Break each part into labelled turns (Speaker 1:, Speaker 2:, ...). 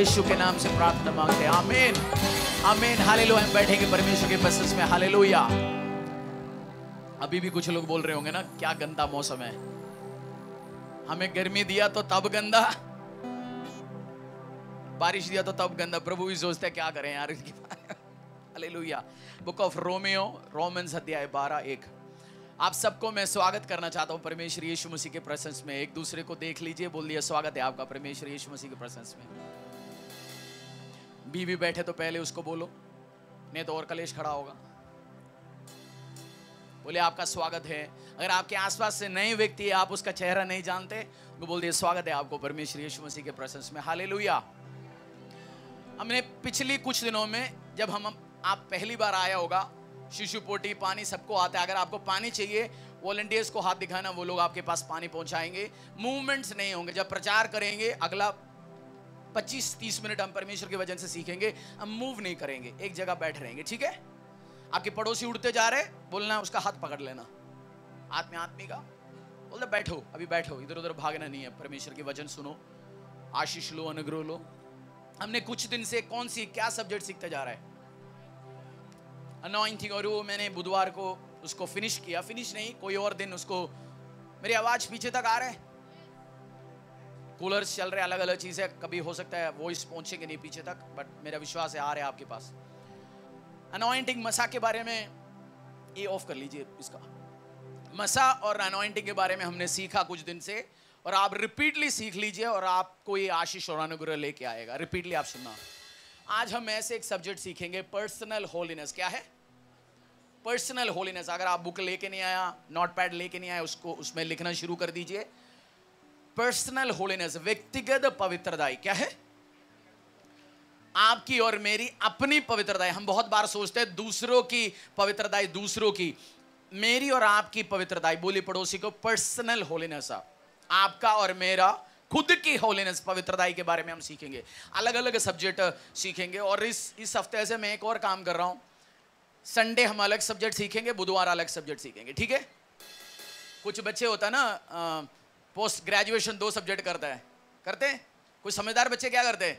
Speaker 1: यीशु के नाम से प्रार्थना मांगते हैं, आमीन आमीन हालेलुया। हम बैठेंगे परमेश्वर के प्रेजेंस में, हालेलुया। अभी भी कुछ लोग बोल रहे होंगे ना, क्या गंदा मौसम है, हमें गर्मी दिया तो तब गंदा, बारिश दिया तो तब गंदा। प्रभु भी सोचते हैं क्या करें यार इसकी। हालेलुया। बुक ऑफ रोमन्स अध्याय 12:1। आप सबको मैं स्वागत करना चाहता हूं परमेश्वर यीशु मसीह के प्रेजेंस में। एक दूसरे को देख लीजिए, बोल दिया स्वागत है आपका परमेश्वर यीशु मसीह के प्रेजेंस में। बीवी बैठे तो पहले उसको बोलो, नहीं तो और कलेश खड़ा होगा। बोले आपका स्वागत है। अगर आपके आसपास से नए व्यक्ति है, आप उसका चेहरा नहीं जानते, तो बोल दिया स्वागत है आपको परमेश्वर यीशु मसीह के प्रेजेंस में, हालेलुया। हमने पिछली कुछ दिनों में जब आप पहली बार आया होगा, शिशु पोटी पानी सबको आता है। अगर आपको पानी चाहिए, वॉलंटियर्स को हाथ दिखाना, वो लोग आपके पास पानी पहुंचाएंगे। मूवमेंट्स नहीं होंगे। जब प्रचार करेंगे अगला 25-30 मिनट हम परमेश्वर के वचन से सीखेंगे, हम मूव नहीं करेंगे, एक जगह बैठ रहेंगे, ठीक है। आपके पड़ोसी उड़ते जा रहे, बोलना उसका हाथ पकड़ लेना, आदमी का बोलते बैठो, अभी बैठो, इधर उधर भागना नहीं है। परमेश्वर के वचन सुनो, आशीष लो, अनुग्रह लो। हमने कुछ दिन से क्या सब्जेक्ट सीखते जा रहा है, अनॉइंटिंग। और वो मैंने बुधवार को उसको फिनिश किया, फिनिश नहीं, कोई और दिन उसको। मेरी आवाज पीछे तक आ रहा है, कूलर्स चल रहे, अलग अलग चीजें, कभी हो सकता है वॉइस पहुंचेंगे नहीं पीछे तक, बट मेरा विश्वास है आ रहा है आपके पास। अनॉइंटिंग मसा के बारे में, ये ऑफ कर लीजिए इसका। मसा और अनॉइंटिंग के बारे में हमने सीखा कुछ दिन से, और आप रिपीटली सीख लीजिए और आपको ये आशीष और अनुग्रह लेके आएगा। रिपीटली आप सुनना। आज हम ऐसे एक सब्जेक्ट सीखेंगे, पर्सनल होलीनेस। क्या है पर्सनल होलीनेस? अगर आप बुक लेके नहीं आया, नोट पैड लेके नहीं आया, उसको उसमें लिखना शुरू कर दीजिए। पर्सनल होलीनेस, व्यक्तिगत पवित्रताई। क्या है? आपकी और मेरी अपनी पवित्रताई। हम बहुत बार सोचते हैं दूसरों की पवित्रताई, दूसरों की, मेरी और आपकी पवित्रताई। बोली पड़ोसी को, पर्सनल होलीनेस, आपका और मेरा खुद की होलीनेस, पवित्रताई के बारे में हम सीखेंगे। अलग अलग सब्जेक्ट सीखेंगे। और इस हफ्ते से मैं एक और काम कर रहा हूं, संडे हम अलग सब्जेक्ट सीखेंगे, बुधवार अलग सब्जेक्ट सीखेंगे, ठीक है। कुछ बच्चे होता है ना, पोस्ट ग्रेजुएशन 2 सब्जेक्ट करते हैं। कुछ समझदार बच्चे क्या करते हैं,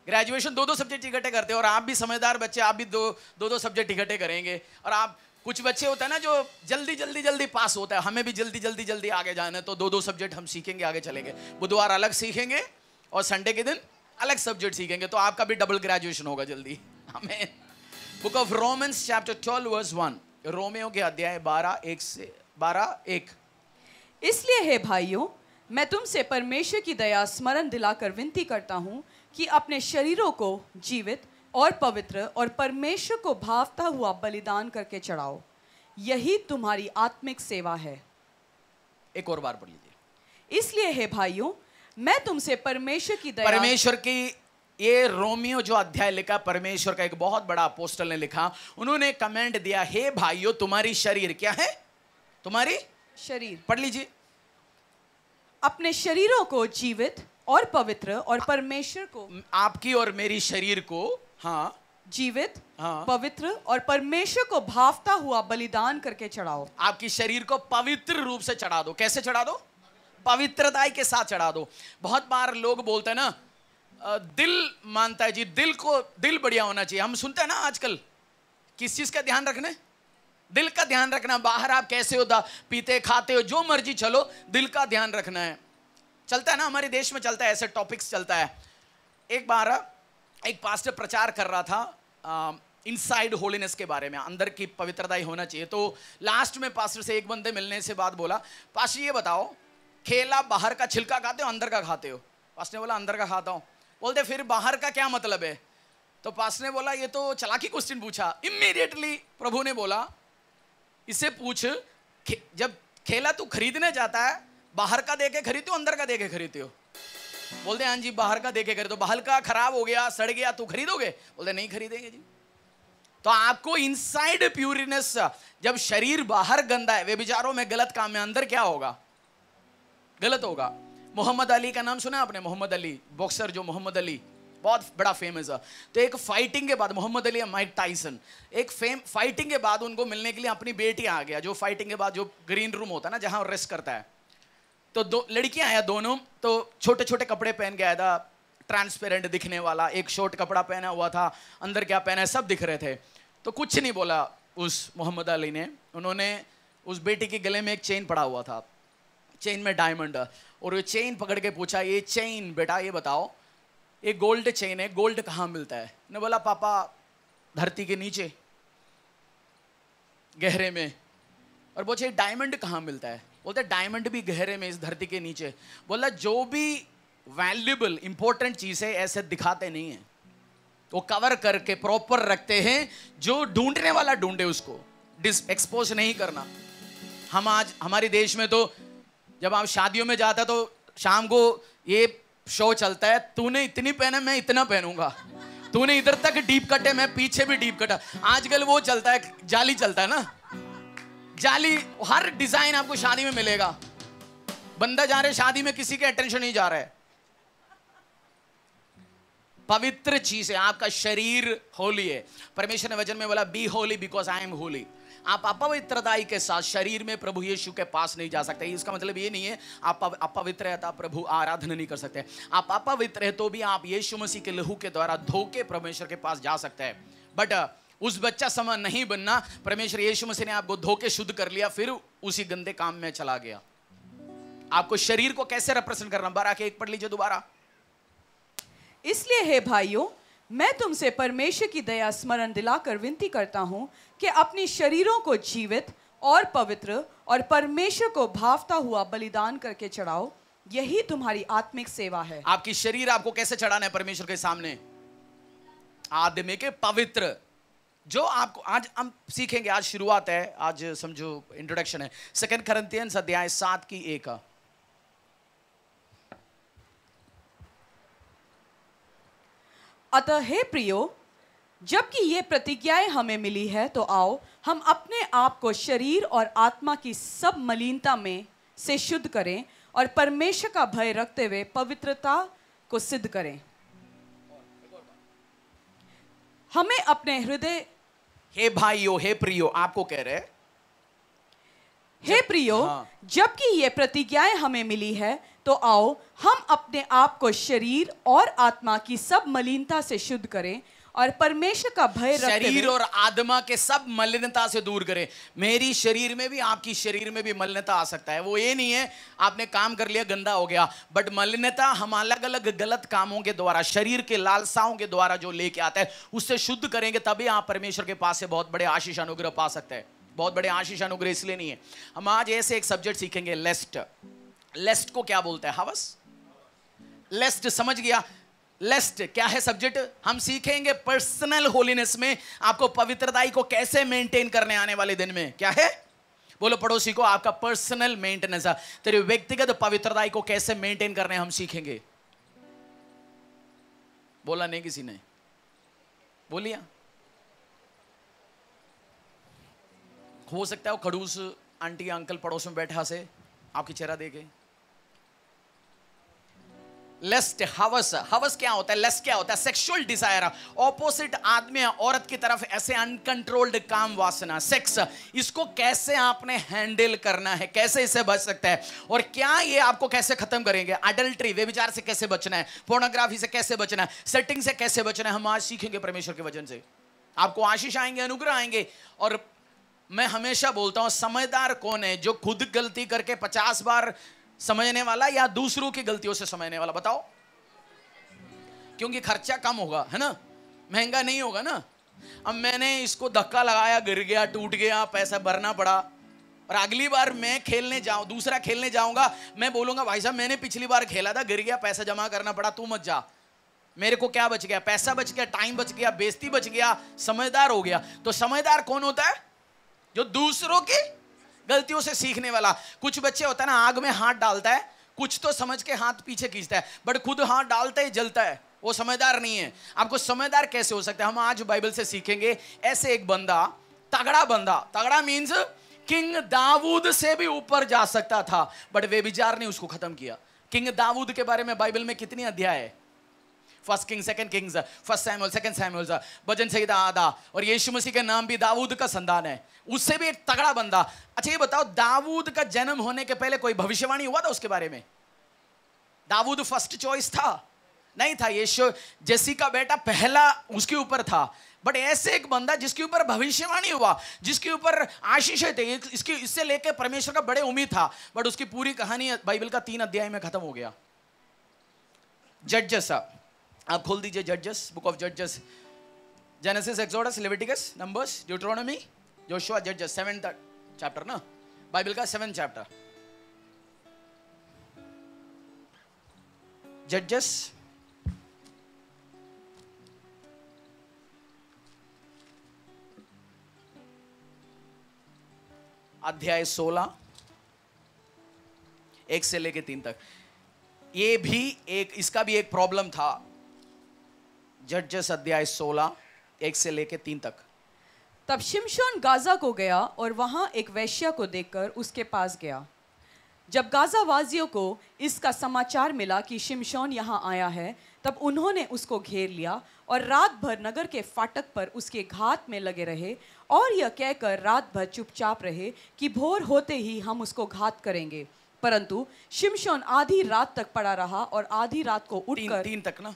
Speaker 1: ग्रेजुएशन 2 सब्जेक्ट इकट्ठे करते हैं। और आप भी समझदार बच्चे, आप भी दो सब्जेक्ट इकट्ठे करेंगे। और आप, कुछ बच्चे होता है ना जो जल्दी पास होता है, हमें भी जल्दी आगे जाना है, तो 2 सब्जेक्ट हम सीखेंगे, आगे चलेंगे। बुधवार अलग सीखेंगे और संडे के दिन अलग सब्जेक्ट सीखेंगे, तो आपका भी डबल ग्रेजुएशन होगा जल्दी। हमें book of Romans chapter 12 verse 1, रोमियो के अध्याय 12:1।
Speaker 2: इसलिए हे भाइयों, मैं तुमसे परमेश्वर की दया स्मरण दिलाकर विनती करता हूँ कि अपने शरीरों को जीवित और पवित्र और परमेश्वर को भावता हुआ बलिदान करके चढ़ाओ, यही तुम्हारी आत्मिक सेवा है।
Speaker 1: एक और बार पढ़ लीजिए।
Speaker 2: इसलिए हे भाइयों, मैं तुमसे परमेश्वर की
Speaker 1: ये रोमियो जो अध्याय लिखा, परमेश्वर का एक बहुत बड़ा अपोस्टल ने लिखा। उन्होंने कमेंट दिया, हे भाइयों तुम्हारी शरीर, क्या है? तुम्हारी
Speaker 2: शरीर।
Speaker 1: पढ़ लीजिए।
Speaker 2: अपने शरीरों को जीवित और पवित्र और परमेश्वर को,
Speaker 1: आपकी और मेरी शरीर को, हाँ,
Speaker 2: जीवित, हाँ, पवित्र और परमेश्वर को भावता हुआ बलिदान करके चढ़ाओ।
Speaker 1: आपकी शरीर को पवित्र रूप से चढ़ा दो। कैसे चढ़ा दो? पवित्रताई के साथ चढ़ा दो। बहुत बार लोग बोलते हैं ना, दिल मानता है जी, दिल बढ़िया होना चाहिए। हम सुनते हैं ना आजकल, किस चीज का ध्यान रखना है? दिल का ध्यान रखना। बाहर आप कैसे होता, पीते खाते हो, जो मर्जी चलो, दिल का ध्यान रखना है। चलता है ना, हमारे देश में चलता है, ऐसे टॉपिक्स चलता है। एक बार एक पास्टर प्रचार कर रहा था इनसाइड होलीनेस के बारे में, अंदर की पवित्रताई होना चाहिए। तो लास्ट में पास्टर से एक बंदे मिलने से बाद बोला, पास्टर ये बताओ, केला बाहर का छिलका खाते हो, अंदर का खाते हो? पास्टर ने बोला अंदर का खाता हूं। बोलते फिर बाहर का क्या मतलब है? तो पास्टर ने बोला ये तो चालाकी क्वेश्चन पूछा। इमीडिएटली प्रभु ने बोला, इसे पूछ, जब केला तू खरीदने जाता है, बाहर का देके खरीदते हो, अंदर का देके खरीदते हो? बोलते हाँ जी बाहर का देके खरीदो। बाहर का खराब हो गया, सड़ गया, तू खरीदोगे? बोलते नहीं खरीदेंगे जी। तो आपको इनसाइड प्यूरिनेस, जब शरीर बाहर गंदा है, वे विचारों में, गलत काम में, अंदर क्या होगा? गलत होगा। मोहम्मद अली का नाम सुना आपने? मोहम्मद अली बॉक्सर, जो मोहम्मद अली बहुत बड़ा फेमस है। तो एक फाइटिंग के बाद, मोहम्मद अली माइक टाइसन, एक फाइटिंग के बाद उनको मिलने के लिए अपनी बेटी आ गया, जो फाइटिंग के बाद जो ग्रीन रूम होता है ना, जहां रेस्ट करता है। तो 2 लड़कियां आया, दोनों तो छोटे छोटे कपड़े पहन के आया था, ट्रांसपेरेंट दिखने वाला, एक शॉर्ट कपड़ा पहना हुआ था, अंदर क्या पहना है सब दिख रहे थे। तो कुछ नहीं बोला उस मोहम्मद अली ने। उन्होंने उस बेटी के गले में एक चेन पड़ा हुआ था, चेन में डायमंड, और वो चेन पकड़ के पूछा, ये चेन बेटा ये बताओ, ये गोल्ड चेन है, गोल्ड कहाँ मिलता है? ने बोला पापा धरती के नीचे गहरे में। और पूछे डायमंड कहाँ मिलता है? बोलते डायमंड भी गहरे में इस धरती के नीचे। बोला जो भी वैल्यूएबल इंपॉर्टेंट चीज है ऐसे दिखाते नहीं है, वो कवर करके प्रॉपर रखते हैं, जो ढूंढने वाला ढूंढे उसको एक्सपोज नहीं करना। हम आज हमारे देश में तो जब आप शादियों में जाता तो शाम को ये शो चलता है, तूने इतनी पहना मैं इतना पहनूंगा, तूने इधर तक डीप कट है मैं पीछे भी डीप कट। आजकल वो चलता है, जाली चलता है ना, जाली, हर डिजाइन आपको शादी में मिलेगा। बंदा जा रहे शादी में, किसी के अटेंशन नहीं जा रहा है। पवित्र चीज है, आपका शरीर होली है। परमेश्वर ने वचन में बोला be holy because I am holy. आप अपवित्रताई के साथ शरीर में प्रभु यीशु के पास नहीं जा सकते। इसका मतलब ये नहीं है आप अपवित्र है तो प्रभु आराधना नहीं कर सकते। आप अपवित्र है तो भी आप यीशु मसीह के लहू के द्वारा धोके परमेश्वर के पास जा सकते हैं। बट उस बच्चा समान नहीं बनना। परमेश्वर यीशु मसीह ने आपको धोके शुद्ध कर लिया, फिर उसी गंदे काम में चला गया। आपको शरीर को कैसे रिप्रेजेंट करना, बारह के 1 पढ़ लीजिए दोबारा।
Speaker 2: इसलिए हे भाइयों, मैं तुमसे परमेश्वर की दया स्मरण दिलाकर विनती करता हूं कि अपने शरीरों को जीवित और पवित्र और परमेश्वर को भावता हुआ बलिदान करके चढ़ाओ, यही तुम्हारी आत्मिक सेवा है।
Speaker 1: आपकी शरीर आपको कैसे चढ़ाना है परमेश्वर के सामने? आदमी के पवित्र, जो आपको आज हम सीखेंगे। आज शुरुआत है, आज समझो इंट्रोडक्शन है। 2 कुरिन्थियंस अध्याय 7 की 1।
Speaker 2: अतः हे प्रियो, जबकि ये प्रतिज्ञाएं हमें मिली है, तो आओ हम अपने आप को शरीर और आत्मा की सब मलिनता में से शुद्ध करें और परमेश्वर का भय रखते हुए पवित्रता को सिद्ध करें। हमें अपने हृदय,
Speaker 1: हे भाइयों, हे प्रियो, आपको कह रहे,
Speaker 2: हे प्रियो, जबकि ये प्रतिज्ञाएं हमें मिली है, तो आओ हम अपने आप को शरीर और आत्मा की सब मलिनता से शुद्ध करें और परमेश्वर का भय रखते हुए,
Speaker 1: शरीर और आत्मा के सब मलिनता से दूर करें। मेरी शरीर में भी, आपकी शरीर में भी मलिनता आ सकता है। वो ये नहीं है आपने काम कर लिया गंदा हो गया, बट मलिनता हम अलग अलग गलत कामों के द्वारा, शरीर के लालसाओं के द्वारा जो लेके आता है, उससे शुद्ध करेंगे, तभी आप परमेश्वर के पास से बहुत बड़े आशीष अनुग्रह पा सकते हैं। बहुत बड़े आशीष अनुग्रह इसलिए नहीं है। हम आज ऐसे एक सब्जेक्ट सीखेंगे, लेस्ट। लेस्ट को क्या बोलते हैं? हवस। लेस्ट समझ गया? लेस्ट क्या है सब्जेक्ट? हम सीखेंगे पर्सनल होलीनेस में आपको पवित्रताई को कैसे मेंटेन करने आने वाले दिन में। क्या है? बोलो पड़ोसी को, आपका पर्सनल मेंटेनेंस, तेरे व्यक्तिगत पवित्रताई को कैसे मेंटेन करने हम सीखेंगे। बोला नहीं किसी ने? बोलिए। हो सकता है वो खड़ूस आंटी अंकल पड़ोस में बैठा से आपकी चेहरा देखे। लेस्ट, हवस। हवस क्या होता है? लेस्ट क्या होता है? सेक्सुअल डिजायर, ऑपोजिट आदमी या औरत की तरफ ऐसे अनकंट्रोल्ड काम वासना, सेक्स। इसको कैसे आपने हैंडल करना है, कैसे इससे बच सकता है, और क्या ये आपको कैसे खत्म करेंगे? अडल्ट्री, व्यभिचार से कैसे बचना है, पोर्नोग्राफी से कैसे बचना है, सेटिंग से कैसे बचना है, हम आज सीखेंगे परमेश्वर के वचन से। आपको आशीष आएंगे, अनुग्रह आएंगे। और मैं हमेशा बोलता हूं, समझदार कौन है? जो खुद गलती करके 50 बार समझने वाला या दूसरों की गलतियों से समझने वाला? बताओ। क्योंकि खर्चा कम होगा, है ना, महंगा नहीं होगा ना। अब मैंने इसको धक्का लगाया, गिर गया, टूट गया, पैसा भरना पड़ा, और अगली बार मैं खेलने जाऊं, दूसरा खेलने जाऊंगा, मैं बोलूंगा भाई साहब मैंने पिछली बार खेला था, गिर गया, पैसा जमा करना पड़ा, तू मत जा। मेरे को क्या बच गया? पैसा बच गया, टाइम बच गया, बेइज्जती बच गया, समझदार हो गया। तो समझदार कौन होता है? जो दूसरों की गलतियों से सीखने वाला। कुछ बच्चे होता है ना, आग में हाथ डालता है, कुछ तो समझ के हाथ पीछे खींचता है, बट खुद हाथ डालता ही जलता है, वो समझदार नहीं है। आपको समझदार कैसे हो सकता है? हम आज बाइबल से सीखेंगे। ऐसे एक बंदा, तगड़ा बंदा, तगड़ा मीन्स किंग दाऊद से भी ऊपर जा सकता था, बट व्यभिचार ने उसको खत्म किया। किंग दाऊद के बारे में बाइबल में कितनी अध्याय है? 1 किंग, 2 किंग्स, 1 सैमुअल, 2 सैमुअल, भजन संहिता आधा, और यीशु मसीह का नाम भी दाऊद का संतान है। उससे भी एक तगड़ा बंदा। अच्छा ये बताओ, दाऊद का जन्म होने के पहले कोई भविष्यवाणी हुआ था उसके बारे में? दाऊद फर्स्ट चॉइस था? नहीं था। यीशु जैसी का बेटा पहला उसके ऊपर था, बट ऐसे एक बंदा जिसके ऊपर भविष्यवाणी हुआ, जिसके ऊपर आशीष थे, इससे लेके परमेश्वर का बड़े उम्मीद था, बट उसकी पूरी कहानी बाइबल का 3 अध्याय में खत्म हो गया। जजेस, आप खोल दीजिए जजेस, बुक ऑफ जजेस, genesis, exodus, Leviticus, numbers, ड्यूटरोनॉमी, Joshua, जजेस, 7th चैप्टर ना, बाइबल का 7th चैप्टर। जजेस अध्याय 16, 1 से लेके 3 तक। ये भी एक, इसका भी एक प्रॉब्लम था। जजेस अध्याय 16, 1 से लेके 3 तक।
Speaker 2: तब शिमशोन गाजा को गया और वहां एक वेश्या को देखकर उसके पास गया। जब गाजावासियों को इसका समाचार मिला कि शिमशोन यहाँ आया है, तब उन्होंने उसको घेर लिया और रात भर नगर के फाटक पर उसके घात में लगे रहे और यह कहकर रात भर चुपचाप रहे कि भोर होते ही हम उसको घात करेंगे। परंतु शिमशोन आधी रात तक पड़ा रहा और आधी रात को उठकर
Speaker 1: 3 तक ना,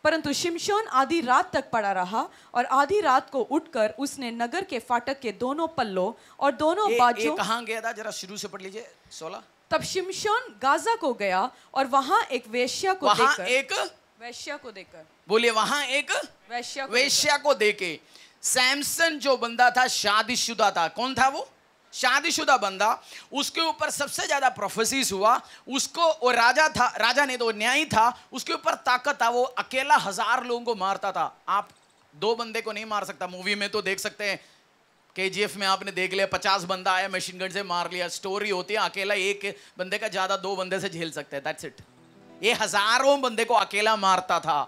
Speaker 2: परंतु शिमशोन आधी रात तक पड़ा रहा और आधी रात को उठकर उसने नगर के फाटक के दोनों पल्लों और दोनों बाजू।
Speaker 1: कहां गया था, जरा शुरू से पढ़ लीजिए 16।
Speaker 2: तब शिमशोन गाजा को गया और वहां एक वेश्या को देखकर,
Speaker 1: बोलिए वहां एक वेश्या को देखे। सैमसन जो बंदा था शादीशुदा था। कौन था वो? शादीशुदा बंदा। उसके ऊपर सबसे ज्यादा प्रोफेसीज हुआ। उसको, वो राजा था, राजा नहीं तो वो न्यायी था, उसके ऊपर ताकत था। वो अकेला 1000 लोगों को मारता था। आप 2 बंदे को नहीं मार सकता। मूवी में तो देख सकते हैं, KGF में आपने देख लिया, 50 बंदा आया मशीन गन से मार लिया। स्टोरी होती है अकेला एक बंदे का ज्यादा 2 बंदे से झेल सकते हैं, दैट्स इट। ये हजारों बंदे को अकेला मारता था।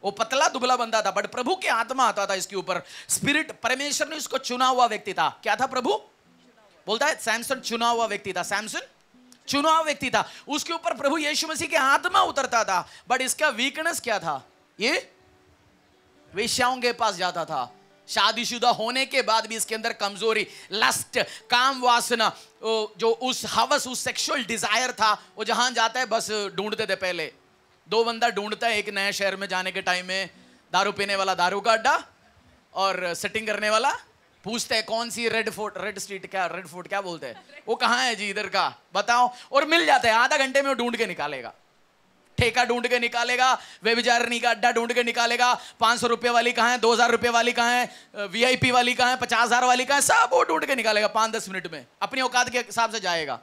Speaker 1: वो पतला दुबला बंदा था, बट प्रभु की आत्मा आता था इसके ऊपर। स्पिरिट, परमेश्वर ने उसको चुना हुआ व्यक्ति था। क्या था? प्रभु बोलता है सैमसन चुना हुआ व्यक्ति था। सैमसन चुना हुआ व्यक्ति था। उसके ऊपर प्रभु यीशु मसीह की आत्मा उतरता था। बट इसका वीकनेस क्या था? ये वेश्याओं के पास जाता था। शादीशुदा होने के बाद भी इसके अंदर कमजोरी, लस्ट, काम वासना, जो उस हवस, उस सेक्सुअल डिजायर था, वो जहां जाता है बस ढूंढते थे। पहले 2 बंदा ढूंढता है एक नए शहर में जाने के टाइम में। दारू पीने वाला दारू का अड्डा और सेटिंग करने वाला। पूछते हैं कौन सी रेड स्ट्रीट, क्या रेड फोर्ट क्या बोलते हैं, वो कहाँ है जी? इधर का बताओ। और मिल जाता है, आधा घंटे में वो ढूंढ के निकालेगा। ठेका ढूंढ के निकालेगा, व्यभिचारिणी का अड्डा ढूंढ के निकालेगा। 500 रुपए वाली कहाँ है, 2000 रुपए वाली कहाँ है, VIP वाली कहाँ है, 50,000 वाली कहाँ है, सब वो ढूंढ के निकालेगा 5-10 मिनट में। अपनी औकात के हिसाब से जाएगा।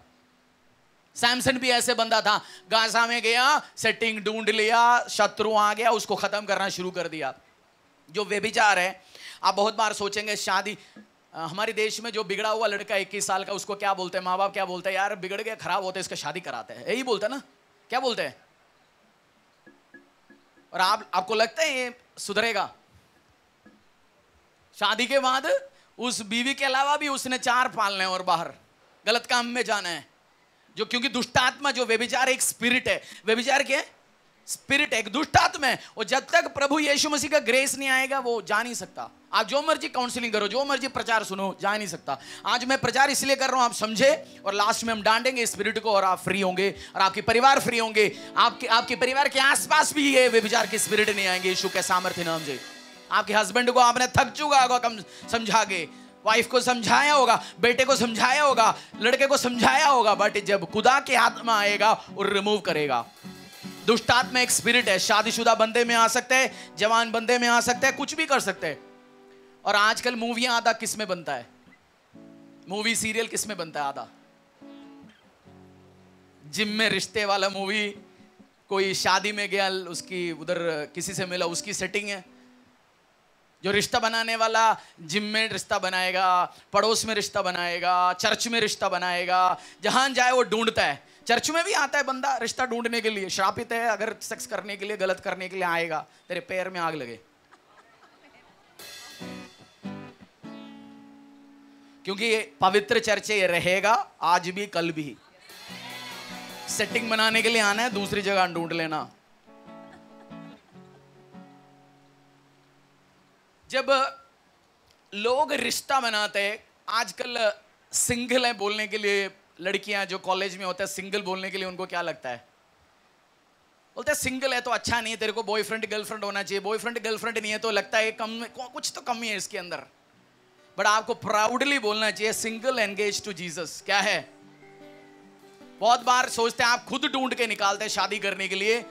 Speaker 1: सैमसन भी ऐसे बंदा था। गाजा में गया, सेटिंग ढूंढ लिया, शत्रु आ गया, उसको खत्म करना शुरू कर दिया। जो व्यभिचार है, आप बहुत बार सोचेंगे शादी, हमारे देश में जो बिगड़ा हुआ लड़का 21 साल का, उसको क्या बोलते हैं माँ बाप? क्या बोलते हैं? यार बिगड़ गया, खराब होते, इसका शादी कराते हैं। यही बोलते हैं ना? क्या बोलते हैं? और आपको लगता है ये सुधरेगा? शादी के बाद उस बीवी के अलावा भी उसने 4 पालने और बाहर गलत काम में जाना है। जो, क्योंकि दुष्टात्मा, जो व्यभिचार एक स्पिरिट है, व्यभिचार क्या है? स्पिरिट, एक दुष्ट आत्मा है। और जब तक प्रभु यीशु मसीह का ग्रेस नहीं आएगा वो जा नहीं सकता। आप जो मर्जी काउंसलिंग करो, जो मर्जी प्रचार सुनो, जा नहीं सकता। आज मैं प्रचार इसलिए कर रहा हूं आप समझे, और लास्ट में हम डांटेंगे स्पिरिट को और आप फ्री होंगे और आपके परिवार फ्री होंगे। आपके परिवार के आसपास भी ये व्यभिचार के स्पिरिट नहीं आएंगे यीशु के सामर्थ्य नाम से। आपके हस्बैंड को आपने थक चुका होगा कम समझा के, वाइफ को समझाया होगा, बेटे को समझाया होगा, लड़के को समझाया होगा, बट जब खुदा के आत्मा आएगा और रिमूव करेगा। दुष्ट आत्मा एक स्पिरिट है। शादीशुदा बंदे में आ सकते हैं, जवान बंदे में आ सकते हैं, कुछ भी कर सकते हैं। और आजकल मूवियां आधा किस में बनता है? मूवी सीरियल किस में बनता है? आधा जिम में रिश्ते वाला मूवी, कोई शादी में गया, उसकी उधर किसी से मिला, उसकी सेटिंग है। जो रिश्ता बनाने वाला जिम में रिश्ता बनाएगा, पड़ोस में रिश्ता बनाएगा, चर्च में रिश्ता बनाएगा, जहां जाए वो ढूंढता है। चर्च में भी आता है बंदा रिश्ता ढूंढने के लिए। श्रापित है अगर सेक्स करने के लिए, गलत करने के लिए आएगा, तेरे पैर में आग लगे। क्योंकि ये पवित्र चर्च ये रहेगा आज भी कल भी। सेटिंग बनाने के लिए आना है, दूसरी जगह ढूंढ लेना। जब लोग रिश्ता बनाते हैं, आजकल सिंगल है बोलने के लिए, लड़कियां जो कॉलेज में होता है सिंगल बोलने के लिए, उनको क्या लगता है? बोलते सिंगल है तो अच्छा नहीं है, तेरे को बॉयफ्रेंड गर्लफ्रेंड होना चाहिए, बॉयफ्रेंड गर्लफ्रेंड नहीं है तो लगता है कम, कुछ तो कमी है इसके अंदर। बट आपको प्राउडली बोलना चाहिए सिंगल एंगेज टू जीसस। क्या है? बहुत बार सोचते हैं आप खुद ढूंढ के निकालते हैं शादी करने के लिए,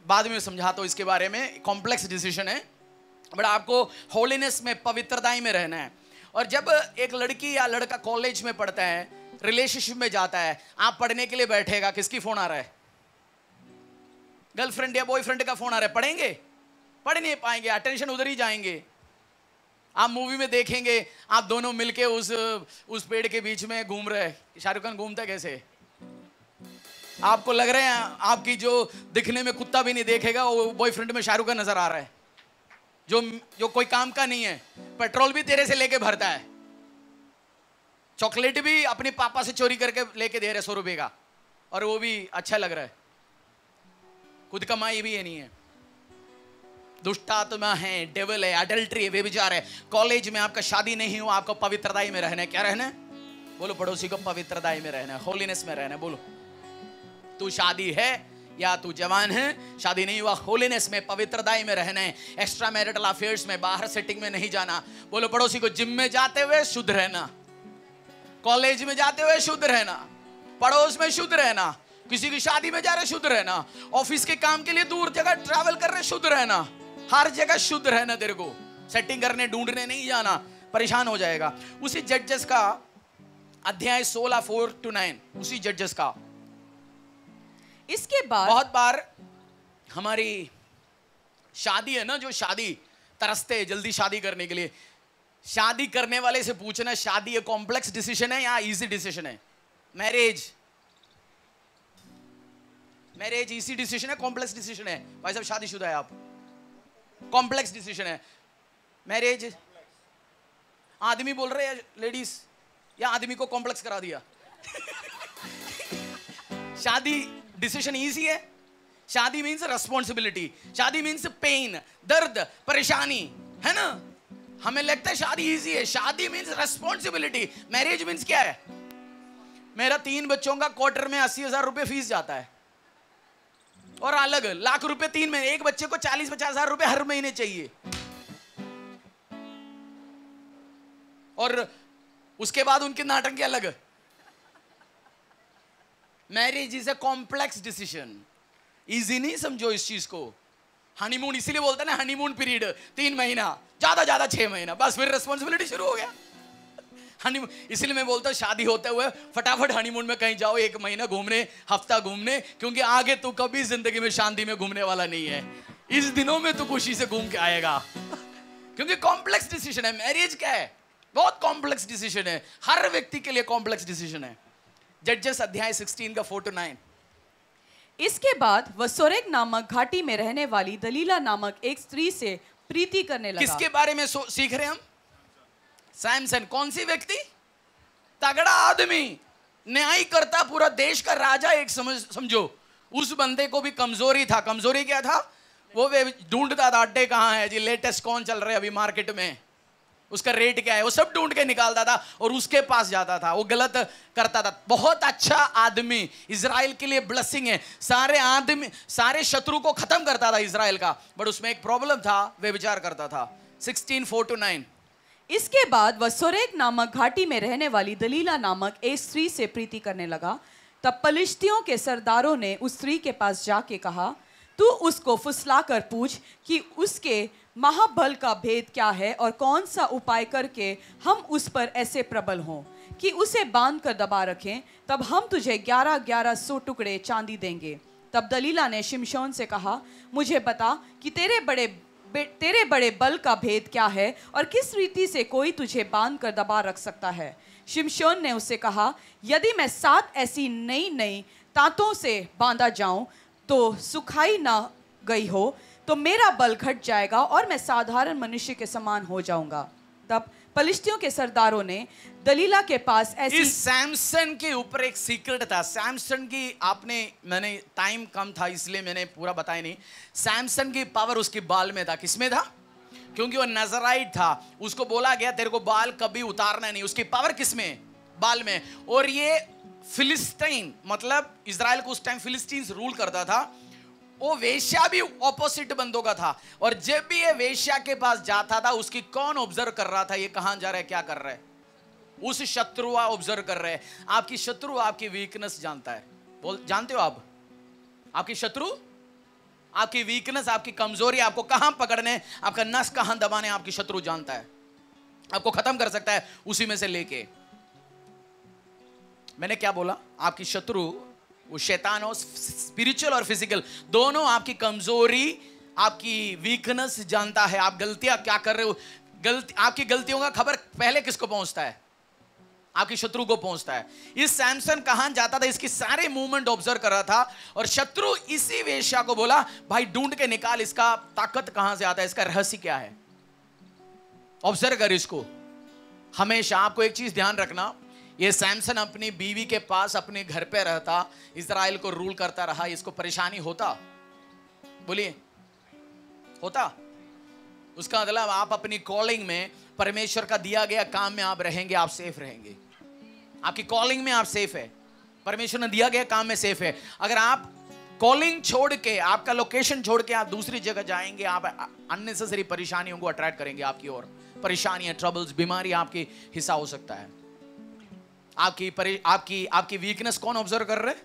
Speaker 1: बाद में समझाता हूं इसके बारे में, कॉम्प्लेक्स डिसीजन है। बट आपको होलीनेस में, पवित्रता में रहना है। और जब एक लड़की या लड़का कॉलेज में पढ़ता है, रिलेशनशिप में जाता है, आप पढ़ने के लिए बैठेगा, किसकी फोन आ रहा है? गर्लफ्रेंड या बॉयफ्रेंड का फोन आ रहा है, पढ़ेंगे? पढ़ नहीं पाएंगे, अटेंशन उधर ही जाएंगे। आप मूवी में देखेंगे आप दोनों मिलके उस पेड़ के बीच में घूम रहे हैं। शाहरुख खान घूमता कैसे? आपको लग रहा है आपकी जो दिखने में कुत्ता भी नहीं देखेगा वो बॉयफ्रेंड में शाहरुख खान नजर आ रहा है, जो कोई काम का नहीं है, पेट्रोल भी तेरे से लेके भरता है, चॉकलेट भी अपने पापा से चोरी करके लेके दे रहे 100 रुपए का, और वो भी अच्छा लग रहा है, खुद कमाई भी है नहीं है। दुष्ट आत्मा है, डेविल है, अडल्ट्री है, व्यभिचार है। कॉलेज में आपका शादी नहीं हुआ, आपको पवित्रता में रहना है। क्या रहना है? बोलो पड़ोसी को, पवित्रता में रहना है, होलीनेस में रहना है। बोलो, तू शादी है या तू जवान है, शादी नहीं हुआ, होलीनेस में, पवित्रता में रहना है। एक्स्ट्रा मैरिटल अफेयर्स में, बाहर सेटिंग में नहीं जाना। बोलो पड़ोसी को, जिम में जाते हुए शुद्ध रहना, कॉलेज में जाते हुए शुद्ध रहना, पड़ोस में शुद्ध रहना, किसी की शादी में जा रहे शुद्ध रहना, ऑफिस के काम के लिए दूर जगह ट्रैवल कर रहे शुद्ध रहना, हर जगह शुद्ध रहना। तेरे को सेटिंग करने ढूंढने नहीं जाना, परेशान हो जाएगा। उसी जजेस का अध्याय 16 4-9, उसी जजेस का।
Speaker 2: इसके बाद
Speaker 1: बहुत बार हमारी शादी है ना, जो शादी तरसते हैं जल्दी शादी करने के लिए, शादी करने वाले से पूछना शादी एक कॉम्प्लेक्स डिसीजन है या इजी डिसीजन है? मैरिज इजी डिसीजन है, कॉम्प्लेक्स डिसीजन है? भाई साहब शादीशुदा है आप, कॉम्प्लेक्स डिसीजन है मैरिज। आदमी बोल रहे हैं लेडीज, या आदमी को कॉम्प्लेक्स करा दिया? शादी डिसीजन इजी है। शादी मीन्स रेस्पॉन्सिबिलिटी, शादी मीन्स पेन, दर्द, परेशानी, है ना? हमें लगता है शादी इजी है, शादी मीन्स रेस्पॉन्सिबिलिटी। मैरिज मीन्स क्या है? मेरा 3 बच्चों का क्वार्टर में 80,000 रुपए फीस जाता है, और अलग लाख रुपए 3 महीने, एक बच्चे को 40-50 हजार रुपए हर महीने चाहिए। और उसके बाद उनके नाटक अलग। Marriage is a complex decision, easy नहीं समझो इस चीज को। हनीमून इसीलिए बोलते हैं ना, हनीमून पीरियड 3 महीना, ज्यादा 6 महीना, बस फिर रिस्पॉन्सिबिलिटी शुरू हो गया। हनीमून, इसलिए मैं बोलता हूँ शादी होते हुए फटाफट हनीमून में कहीं जाओ, 1 महीना घूमने, हफ्ता घूमने, क्योंकि आगे तू कभी जिंदगी में शांति में घूमने वाला नहीं है। इस दिनों में तू खुशी से घूम के आएगा, क्योंकि कॉम्प्लेक्स डिसीजन है। मैरिज क्या है? बहुत कॉम्प्लेक्स डिसीजन है, हर व्यक्ति के लिए कॉम्प्लेक्स डिसीजन है। जजेस अध्याय 16 का 4-9।
Speaker 2: इसके बाद वह सोरेग नामक घाटी में रहने वाली दलीला नामक एक स्त्री से प्रीति करने लगा।
Speaker 1: किसके बारे में सीख रहे हैं हम? सैमसन। कौन सी व्यक्ति? तगड़ा आदमी, न्याय करता, पूरा देश का राजा। एक समझो, उस बंदे को भी कमजोरी था। कमजोरी क्या था? वो ढूंढता था अड्डे कहाँ है जी, लेटेस्ट कौन चल रहा है अभी मार्केट में, उसका रेट क्या है, वो सब ढूंढ के निकालता था और उसके पास जाता था। वो गलत करता था। बहुत अच्छा आदमी, इजराइल के लिए ब्लेसिंग है। सारे आदमी, सारे शत्रु को खत्म करता था इजराइल का, बट उसमें एक प्रॉब्लम था, वे विचार करता था। 16 4-9।
Speaker 2: इसके बाद वह सोरेग नामक घाटी में रहने वाली दलीला नामक एक स्त्री से प्रीति करने लगा। तब पलिश्तियों के सरदारों ने उस स्त्री के पास जाके कहा, तू उसको फुसलाकर पूछ कि उसके महाबल का भेद क्या है और कौन सा उपाय करके हम उस पर ऐसे प्रबल हों कि उसे बांध कर दबा रखें, तब हम तुझे 1100 टुकड़े चांदी देंगे। तब दलीला ने शिमशोन से कहा, मुझे बता कि तेरे बड़े बल का भेद क्या है और किस रीति से कोई तुझे बांध कर दबा रख सकता है। शिमशोन ने उससे कहा, यदि मैं 7 ऐसी नई तांतों से बांधा जाऊं तो सुखाई ना गई हो तो मेरा बल घट जाएगा और मैं साधारण मनुष्य के समान हो जाऊंगा। तब पलिश्तियों के सरदारों ने दलीला के पास ऐसी,
Speaker 1: इस सैमसन के ऊपर एक सीक्रेट था। सैमसन की मैंने टाइम कम था इसलिए मैंने पूरा बताया नहीं। सैमसन की पावर उसके बाल में था। किसमें था? क्योंकि वो नजराइट था। उसको बोला गया तेरे को बाल कभी उतारना नहीं। उसकी पावर किसमें? बाल में। और ये फिलिस्तीन, मतलब इजराइल को उस टाइम फिलिस्तीन रूल करता था, वो वेश्या भी ऑपोजिट बंदों का था, और जब भी ये वेश्या के पास जाता था उसकी कौन ऑब्जर्व कर रहा था, ये कहां जा रहा है, क्या कर रहा है, उस शत्रु ऑब्जर्व कर रहे हैं। आपकी शत्रु आपकी वीकनेस जानता है, जानते हो आप, आपकी शत्रु आपकी वीकनेस, आपकी कमजोरी, आपको कहां पकड़ने, आपका नस कहां दबाने, आपकी शत्रु जानता है, आपको खत्म कर सकता है उसी में से लेके। मैंने क्या बोला, आपकी शत्रु वो शैतान हो, स्पिरिचुअल और फिजिकल दोनों, आपकी कमजोरी आपकी वीकनेस जानता है। आप गलतियां क्या कर रहे हो, आपकी गलतियों का खबर पहले किसको पहुंचता है, आपकी शत्रु को पहुंचता है। इस सैमसन कहां जाता था, इसकी सारे मूवमेंट ऑब्जर्व कर रहा था, और शत्रु इसी वेश्या को बोला भाई ढूंढ के निकाल, इसका ताकत कहां से आता है, इसका रहस्य क्या है, ऑब्जर्व कर इसको। हमेशा आपको एक चीज ध्यान रखना, ये सैमसन अपनी बीवी के पास अपने घर पे रहता, इजराइल को रूल करता रहा, इसको परेशानी होता, बोलिए होता। उसका मतलब आप अपनी कॉलिंग में, परमेश्वर का दिया गया काम में आप रहेंगे, आप सेफ रहेंगे, आपकी कॉलिंग में आप सेफ है, परमेश्वर ने दिया गया काम में सेफ है। अगर आप कॉलिंग छोड़ के, आपका लोकेशन छोड़ के आप दूसरी जगह जाएंगे, आप अननेसेसरी परेशानियों को अट्रैक्ट करेंगे आपकी ओर, परेशानियां, ट्रबल्स, बीमारी आपकी हिस्सा हो सकता है। आपकी वीकनेस कौन ऑब्जर्व कर रहे हैं,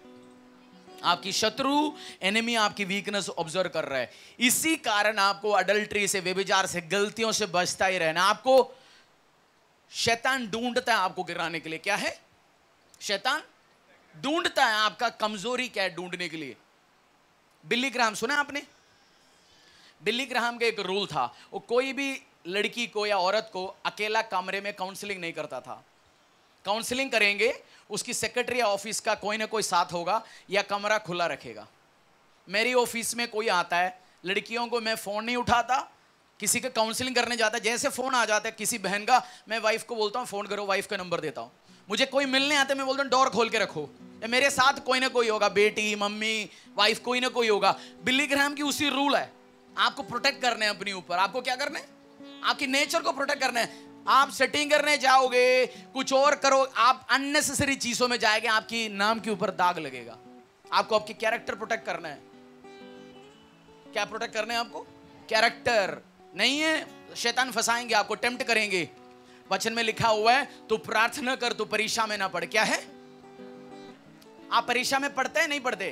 Speaker 1: आपकी शत्रु, एनिमी आपकी वीकनेस ऑब्जर्व कर रहा है। इसी कारण आपको अडल्ट्री से, व्यभिचार से, गलतियों से बचता ही रहना। आपको शैतान ढूंढता है आपको गिराने के लिए। क्या है, शैतान ढूंढता है आपका कमजोरी क्या है ढूंढने के लिए। बिली ग्राहम सुना आपने, बिली ग्राहम का एक रूल था, वो कोई भी लड़की को या औरत को अकेला कमरे में काउंसलिंग नहीं करता था। काउंसलिंग करेंगे, उसकी सेक्रेटरी ऑफिस का कोई ना कोई साथ होगा या कमरा खुला रखेगा। मेरी ऑफिस में कोई आता है, लड़कियों को मैं फ़ोन नहीं उठाता, किसी का काउंसलिंग करने जाता है, जैसे फ़ोन आ जाता है किसी बहन का, मैं वाइफ को बोलता हूँ फ़ोन करो, वाइफ का नंबर देता हूँ। मुझे कोई मिलने आता है, मैं बोलता हूँ डोर खोल के रखो, या मेरे साथ कोई ना कोई होगा, बेटी, मम्मी, वाइफ, कोई ना कोई होगा। बिली ग्राहम की उसी रूल है, आपको प्रोटेक्ट करने हैं अपने ऊपर। आपको क्या करना है, आपकी नेचर को प्रोटेक्ट करना है। आप सेटिंग करने जाओगे, कुछ और करो, आप अननेसेसरी चीजों में जाएंगे, आपकी नाम के ऊपर दाग लगेगा। आपको आपकी कैरेक्टर प्रोटेक्ट करना है। क्या प्रोटेक्ट करना है आपको, कैरेक्टर नहीं है। शैतान फंसाएंगे आपको, टेम्प्ट करेंगे। वचन में लिखा हुआ है, तू प्रार्थना कर, तू परीक्षा में ना पड़। क्या है, आप परीक्षा में पढ़ते हैं, नहीं पढ़ते?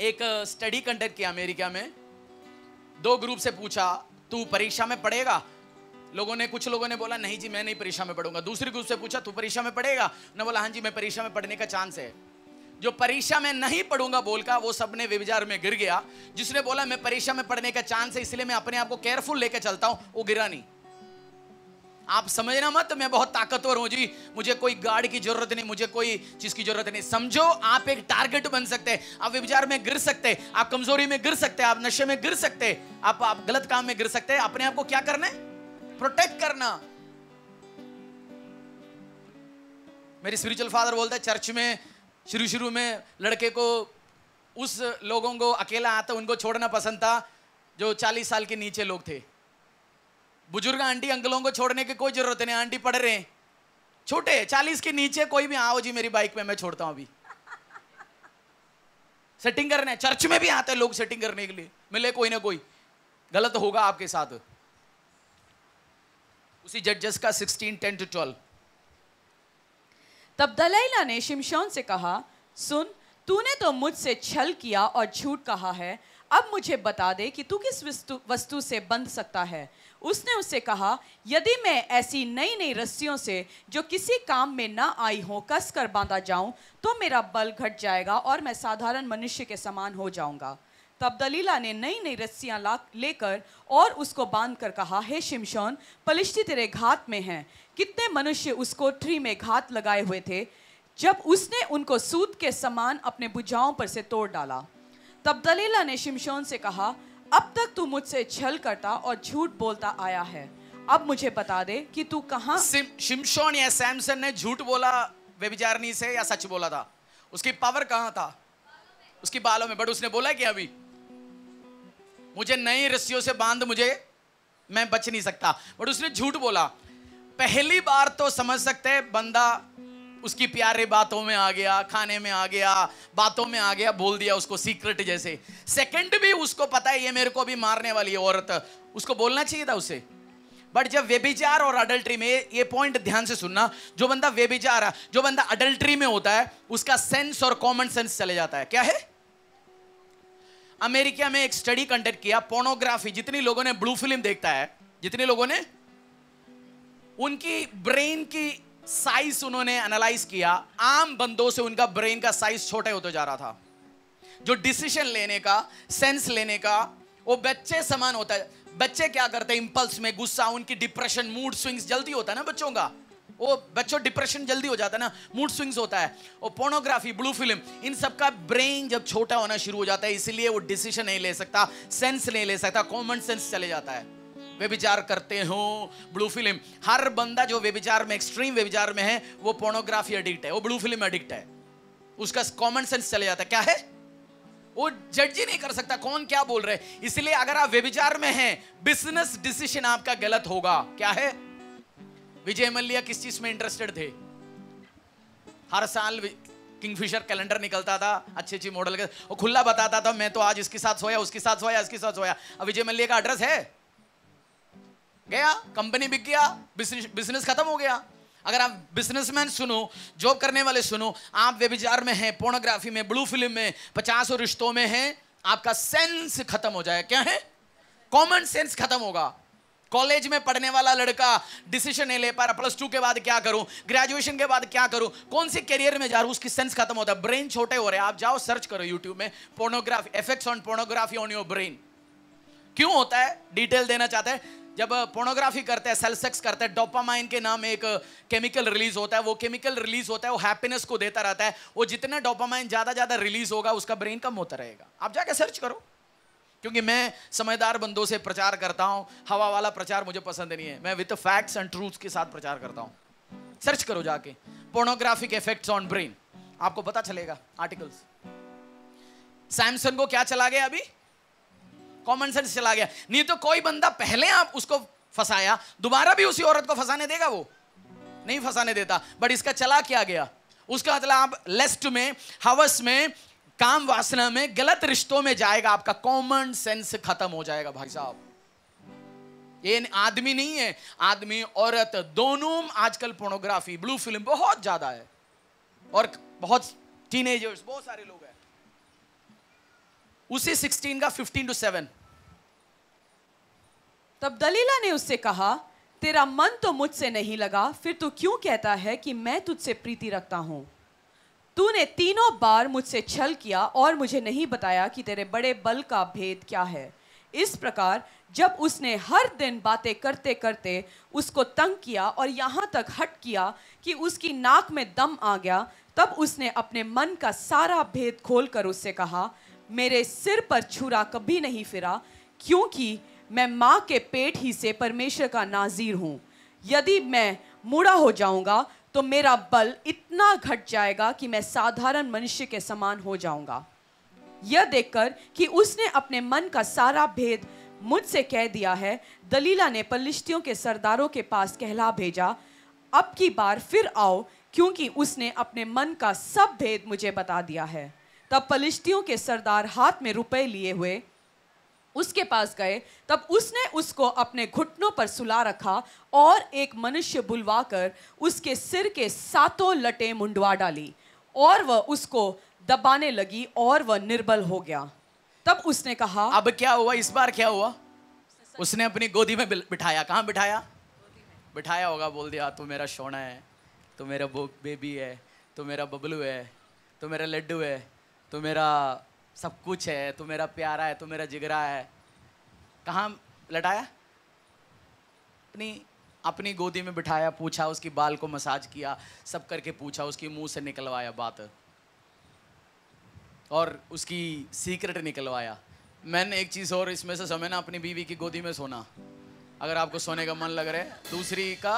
Speaker 1: एक स्टडी कंडक्ट किया अमेरिका में, 2 ग्रुप से पूछा तू परीक्षा में पढ़ेगा। कुछ लोगों ने बोला नहीं जी मैं नहीं परीक्षा में पढ़ूंगा। दूसरे ग्रुप से पूछा तू परीक्षा में पढ़ेगा, ने बोला हाँ जी मैं परीक्षा में पढ़ने का चांस है। जो परीक्षा में नहीं पढ़ूंगा बोलकर वो सबने व्यभिचार में गिर गया। जिसने बोला मैं परीक्षा में पढ़ने का चांस है इसलिए मैं अपने आप को केयरफुल लेकर चलता हूं, वो गिरा नहीं। आप समझना मत मैं बहुत ताकतवर हूं जी, मुझे कोई गार्ड की जरूरत नहीं, मुझे कोई चीज की जरूरत नहीं। समझो आप एक टारगेट बन सकते हैं, आप व्यभिचार में गिर सकते हैं, आप कमजोरी में गिर सकते हैं, आप नशे में गिर सकते हैं, आप गलत काम में गिर सकते हैं। अपने आप को क्या करना है, प्रोटेक्ट करना। मेरी स्पिरिचुअल फादर बोलता है चर्च में शुरू में लड़के को, उस लोगों को अकेला आता उनको छोड़ना पसंद था जो 40 साल के नीचे लोग थे। बुजुर्ग आंटी अंकलों को छोड़ने की कोई जरूरत नहीं, आंटी पढ़ रहे हैं, छोटे 40 के नीचे कोई भी आओ जी मेरी बाइक में मैं छोड़ता हूं। अभी सेटिंग करना है, चर्च में भी आते हैं लोग सेटिंग करने के लिए, मिले कोई ना कोई, गलत होगा आपके साथ। उसी जजेस का 16:10-12।
Speaker 2: तब दलाइला ने शिमशोन से कहा, सुन तूने तो मुझसे छल किया और झूठ कहा है, अब मुझे बता दे कि तू किस वस्तु से बंध सकता है। उसने उससे कहा, यदि मैं ऐसी नई नई रस्सियों से जो किसी काम में ना आई हो कस कर बांधा जाऊं तो मेरा बल घट जाएगा और मैं साधारण मनुष्य के समान हो जाऊंगा। तब दलीला ने नई नई रस्सियां लेकर और उसको बांध कर कहा, हे शिमशोन पलिश्ती तेरे घात में हैं। कितने मनुष्य उस कोठरी में घात लगाए हुए थे जब उसने उनको सूत के समान अपने भुजाओं पर से तोड़ डाला। तब दलीला ने शिमशोन से कहा, अब तक तू मुझसे छल करता और झूठ बोलता आया है, अब मुझे बता दे कि तू कहां।
Speaker 1: शिमशोन या सैमसन ने झूठ बोला व्यभिचारिणी से या सच बोला था? उसकी पावर कहां था? उसकी बालों में। बट उसने बोला कि अभी मुझे नई रस्सियों से बांध, मैं बच नहीं सकता। बट उसने झूठ बोला। पहली बार तो समझ सकते हैं बंदा उसकी प्यारे बातों में आ गया, खाने में आ गया, बातों में आ गया, बोल दिया उसको सीक्रेट जैसे। सेकंड भी उसको पता है ये मेरे को भी मारने वाली है औरत, उसको बोलना चाहिए था उसे। बट जब व्यभिचार और अडल्ट्री में, ये पॉइंट ध्यान से सुनना, जो बंदा व्यभिचार, जो बंदा अडल्ट्री में होता है उसका सेंस और कॉमन सेंस चले जाता है। क्या है? अमेरिका में एक स्टडी कंडक्ट किया, पोर्नोग्राफी, जितनी लोगों ने ब्लू फिल्म देखता है, जितने लोगों ने, उनकी ब्रेन की साइज उन्होंने एनालाइज किया। आम बंदों से उनका ब्रेन का साइज छोटा होता जा रहा था। जो डिसीजन लेने का, सेंस लेने का, वो बच्चे समान होता है। बच्चे क्या करते हैं? इंपल्स में, गुस्सा, उनकी डिप्रेशन, मूड स्विंग्स जल्दी होता है ना बच्चों का। वो बच्चों डिप्रेशन जल्दी हो जाता है ना, मूड स्विंग्स होता है। और पोर्नोग्राफी, ब्लू फिल्म, इन सब का ब्रेन जब छोटा होना शुरू हो जाता है, इसलिए वो डिसीजन नहीं ले सकता, सेंस नहीं ले सकता, कॉमन सेंस चले जाता है। व्यभिचार करते हो, ब्लू फिल्म, हर बंदा जो व्यभिचार में, एक्सट्रीम व्यभिचार में है, वो पोर्नोग्राफी एडिक्ट है, वो ब्लू फिल्म एडिक्ट है। उसका कॉमन सेंस चले जाता है। क्या है? वो जज ही नहीं कर सकता कौन क्या बोल रहे। इसलिए अगर आप व्यभिचार में हैं, बिजनेस डिसीजन आपका गलत होगा। क्या है? विजय मल्ल्या किस चीज में इंटरेस्टेड थे? हर साल किंगफिशर कैलेंडर निकलता था, अच्छी अच्छी मॉडल के, वो खुला बताता था मैं तो आज इसके साथ सोया, उसके साथ सोया, इसके साथ सोया। अब विजय मल्ल्या का एड्रेस है, गया, कंपनी बिक गया, बिजनेस खत्म हो गया। अगर आप बिजनेसमैन सुनो, जॉब करने वाले सुनो, आप व्यभिचार में हैं, पोर्नोग्राफी में, ब्लू फिल्म में, 50 रिश्तों में हैं, आपका सेंस खत्म हो जाए। क्या है? कॉमन सेंस खत्म होगा। कॉलेज में पढ़ने वाला लड़का डिसीजन नहीं ले पा रहा, प्लस 2 के बाद क्या करूं, ग्रेजुएशन के बाद क्या करूं, कौन सी करियर में जा रहा हूं, उसकी सेंस खत्म होता है, ब्रेन छोटे हो रहे हैं। आप जाओ सर्च करो यूट्यूब में, pornography, effects on pornography on your brain. क्यों होता है? डिटेल देना चाहते हैं। जब पोर्नोग्राफी करते हैं, सेल सेक्स करते हैं, डोपामाइन के नाम एक केमिकल रिलीज होता है। वो केमिकल रिलीज होता है, वो हैप्पीनेस को देता रहता है। वो जितना डोपामाइन ज्यादा रिलीज होगा, उसका ब्रेन कम होता रहेगा। आप जाके सर्च करो, क्योंकि मैं समझदार बंदों से प्रचार करता हूं। हवा वाला प्रचार मुझे पसंद नहीं है, मैं विद फैक्ट्स एंड ट्रूथ्स के साथ प्रचार करता हूं। सर्च करो जाके, पोर्नोग्राफिक इफेक्ट्स ऑन ब्रेन, आपको पता चलेगा आर्टिकल्स। सैमसन को क्या चला गया? अभी कॉमन सेंस चला गया। नहीं तो कोई बंदा पहले आप उसको फंसाया, दोबारा भी उसी औरत को फंसाने देगा? वो नहीं फंसाने देता। बट इसका चला क्या गया? उसका मतलब आप लेस्ट में, हवस में, काम वासना में, गलत रिश्तों में जाएगा, आपका कॉमन सेंस खत्म हो जाएगा भाई साहब। ये आदमी नहीं है, आदमी औरत दोनों आजकल पोर्नोग्राफी, ब्लू फिल्म बहुत ज्यादा है, और बहुत टीनेजर्स, बहुत सारे लोग हैं। उसी 16 का 15 to 7।
Speaker 2: तब दलीला ने उससे कहा, तेरा मन तो मुझसे नहीं लगा, फिर तू क्यों कहता है कि मैं तुझसे प्रीति रखता हूं? तूने 3 बार मुझसे छल किया और मुझे नहीं बताया कि तेरे बड़े बल का भेद क्या है। इस प्रकार जब उसने हर दिन बातें करते करते उसको तंग किया और यहाँ तक हट किया कि उसकी नाक में दम आ गया, तब उसने अपने मन का सारा भेद खोलकर उससे कहा, मेरे सिर पर छुरा कभी नहीं फिरा, क्योंकि मैं माँ के पेट ही से परमेश्वर का नाज़ीर हूँ। यदि मैं मुड़ा हो जाऊंगा तो मेरा बल इतना घट जाएगा कि मैं साधारण मनुष्य के समान हो जाऊंगा। यह देखकर कि उसने अपने मन का सारा भेद मुझसे कह दिया है, दलीला ने पलिश्तियों के सरदारों के पास कहला भेजा, अब की बार फिर आओ, क्योंकि उसने अपने मन का सब भेद मुझे बता दिया है। तब पलिश्तियों के सरदार हाथ में रुपए लिए हुए उसके पास गए। तब उसने उसको अपने घुटनों पर सुला रखा और एक मनुष्य बुलवाकर उसके सिर के 7 लटें मुंडवा डाली, और वह उसको दबाने लगी और वह निर्बल हो गया। तब उसने कहा,
Speaker 1: अब क्या हुआ? इस बार क्या हुआ? उसने अपनी गोदी में बिठाया। कहाँ बिठाया? बिठाया होगा, बोल दिया, तू मेरा सोना है, तू मेरा बेबी है, तू मेरा बबलू है, तू मेरा लड्डू है, तू मेरा सब कुछ है, तू मेरा प्यारा है, तू मेरा जिगरा है। कहाँ लटाया? अपनी गोदी में बिठाया, पूछा, उसकी बाल को मसाज किया, सब करके पूछा, उसकी मुंह से निकलवाया बात, और उसकी सीक्रेट निकलवाया। मैंने एक चीज़ और इसमें से समझना, अपनी बीवी की गोदी में सोना, अगर आपको सोने का मन लग रहा है। दूसरी का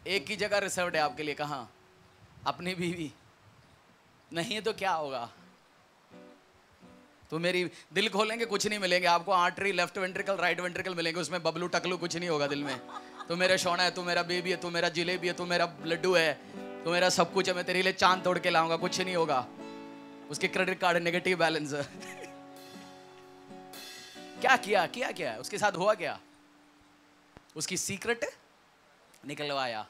Speaker 1: एक की जगह रिजर्व्ड है आपके लिए। कहाँ? अपनी बीवी। नहीं है तो क्या होगा? तो मेरी दिल खोलेंगे कुछ नहीं मिलेंगे आपको, artery, left ventricle, right ventricle मिलेंगे, उसमें बबलू टकलू कुछ नहीं होगा दिल में। तू मेरा सोना है, तू मेरा बेबी है, तू मेरा जिलेबी है, तू मेरा लड्डू है, तू मेरा सब कुछ है, मैं तेरे लिए चांद तोड़ के लाऊंगा, कुछ नहीं होगा। उसके क्रेडिट कार्ड नेगेटिव बैलेंस है। क्या किया किया क्या उसके साथ हुआ क्या? उसकी सीक्रेट निकलवाया।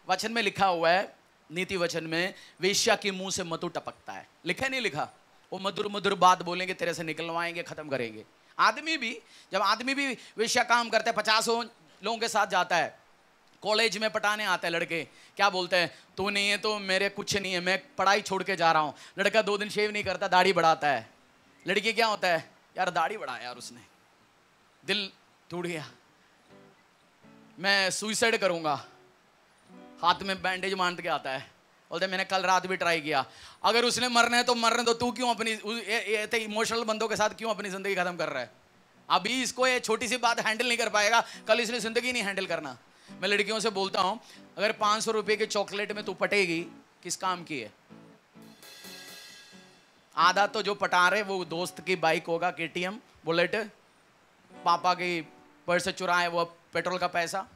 Speaker 1: वचन में लिखा हुआ है, नीति वचन में, वेश्या के मुंह से मधु टपकता है। लिखा नहीं लिखा? वो मधुर मधुर बात बोलेंगे, तेरे से निकलवाएंगे, खत्म करेंगे। आदमी भी, जब आदमी भी वेश्या काम करता है, 50 लोगों के साथ जाता है, कॉलेज में पटाने आते हैं लड़के, क्या बोलते हैं? तू नहीं है तो मेरे कुछ नहीं है, मैं पढ़ाई छोड़ के जा रहा हूँ। लड़का 2 दिन शेव नहीं करता, दाढ़ी बढ़ाता है। लड़की क्या होता है? यार दाढ़ी बढ़ा यार उसने, दिल टूट गया, मैं सुसाइड करूंगा। हाथ में बैंडेज बांध के आता है, बोलते मैंने कल रात भी ट्राई किया। अगर उसने मरना है तो मरने दो, तू क्यों अपनी इमोशनल बंदों के साथ क्यों अपनी जिंदगी खत्म कर रहा है? अभी इसको ये छोटी सी बात हैंडल नहीं कर पाएगा, कल इसने जिंदगी नहीं हैंडल करना। मैं लड़कियों से बोलता हूं, अगर 500 रुपए के चॉकलेट में तू पटेगी, किस काम की है? आधा तो जो पटा रहे वो दोस्त की बाइक होगा, KTM बुलेट, पापा की पर्स से चुराए वो पेट्रोल का पैसा।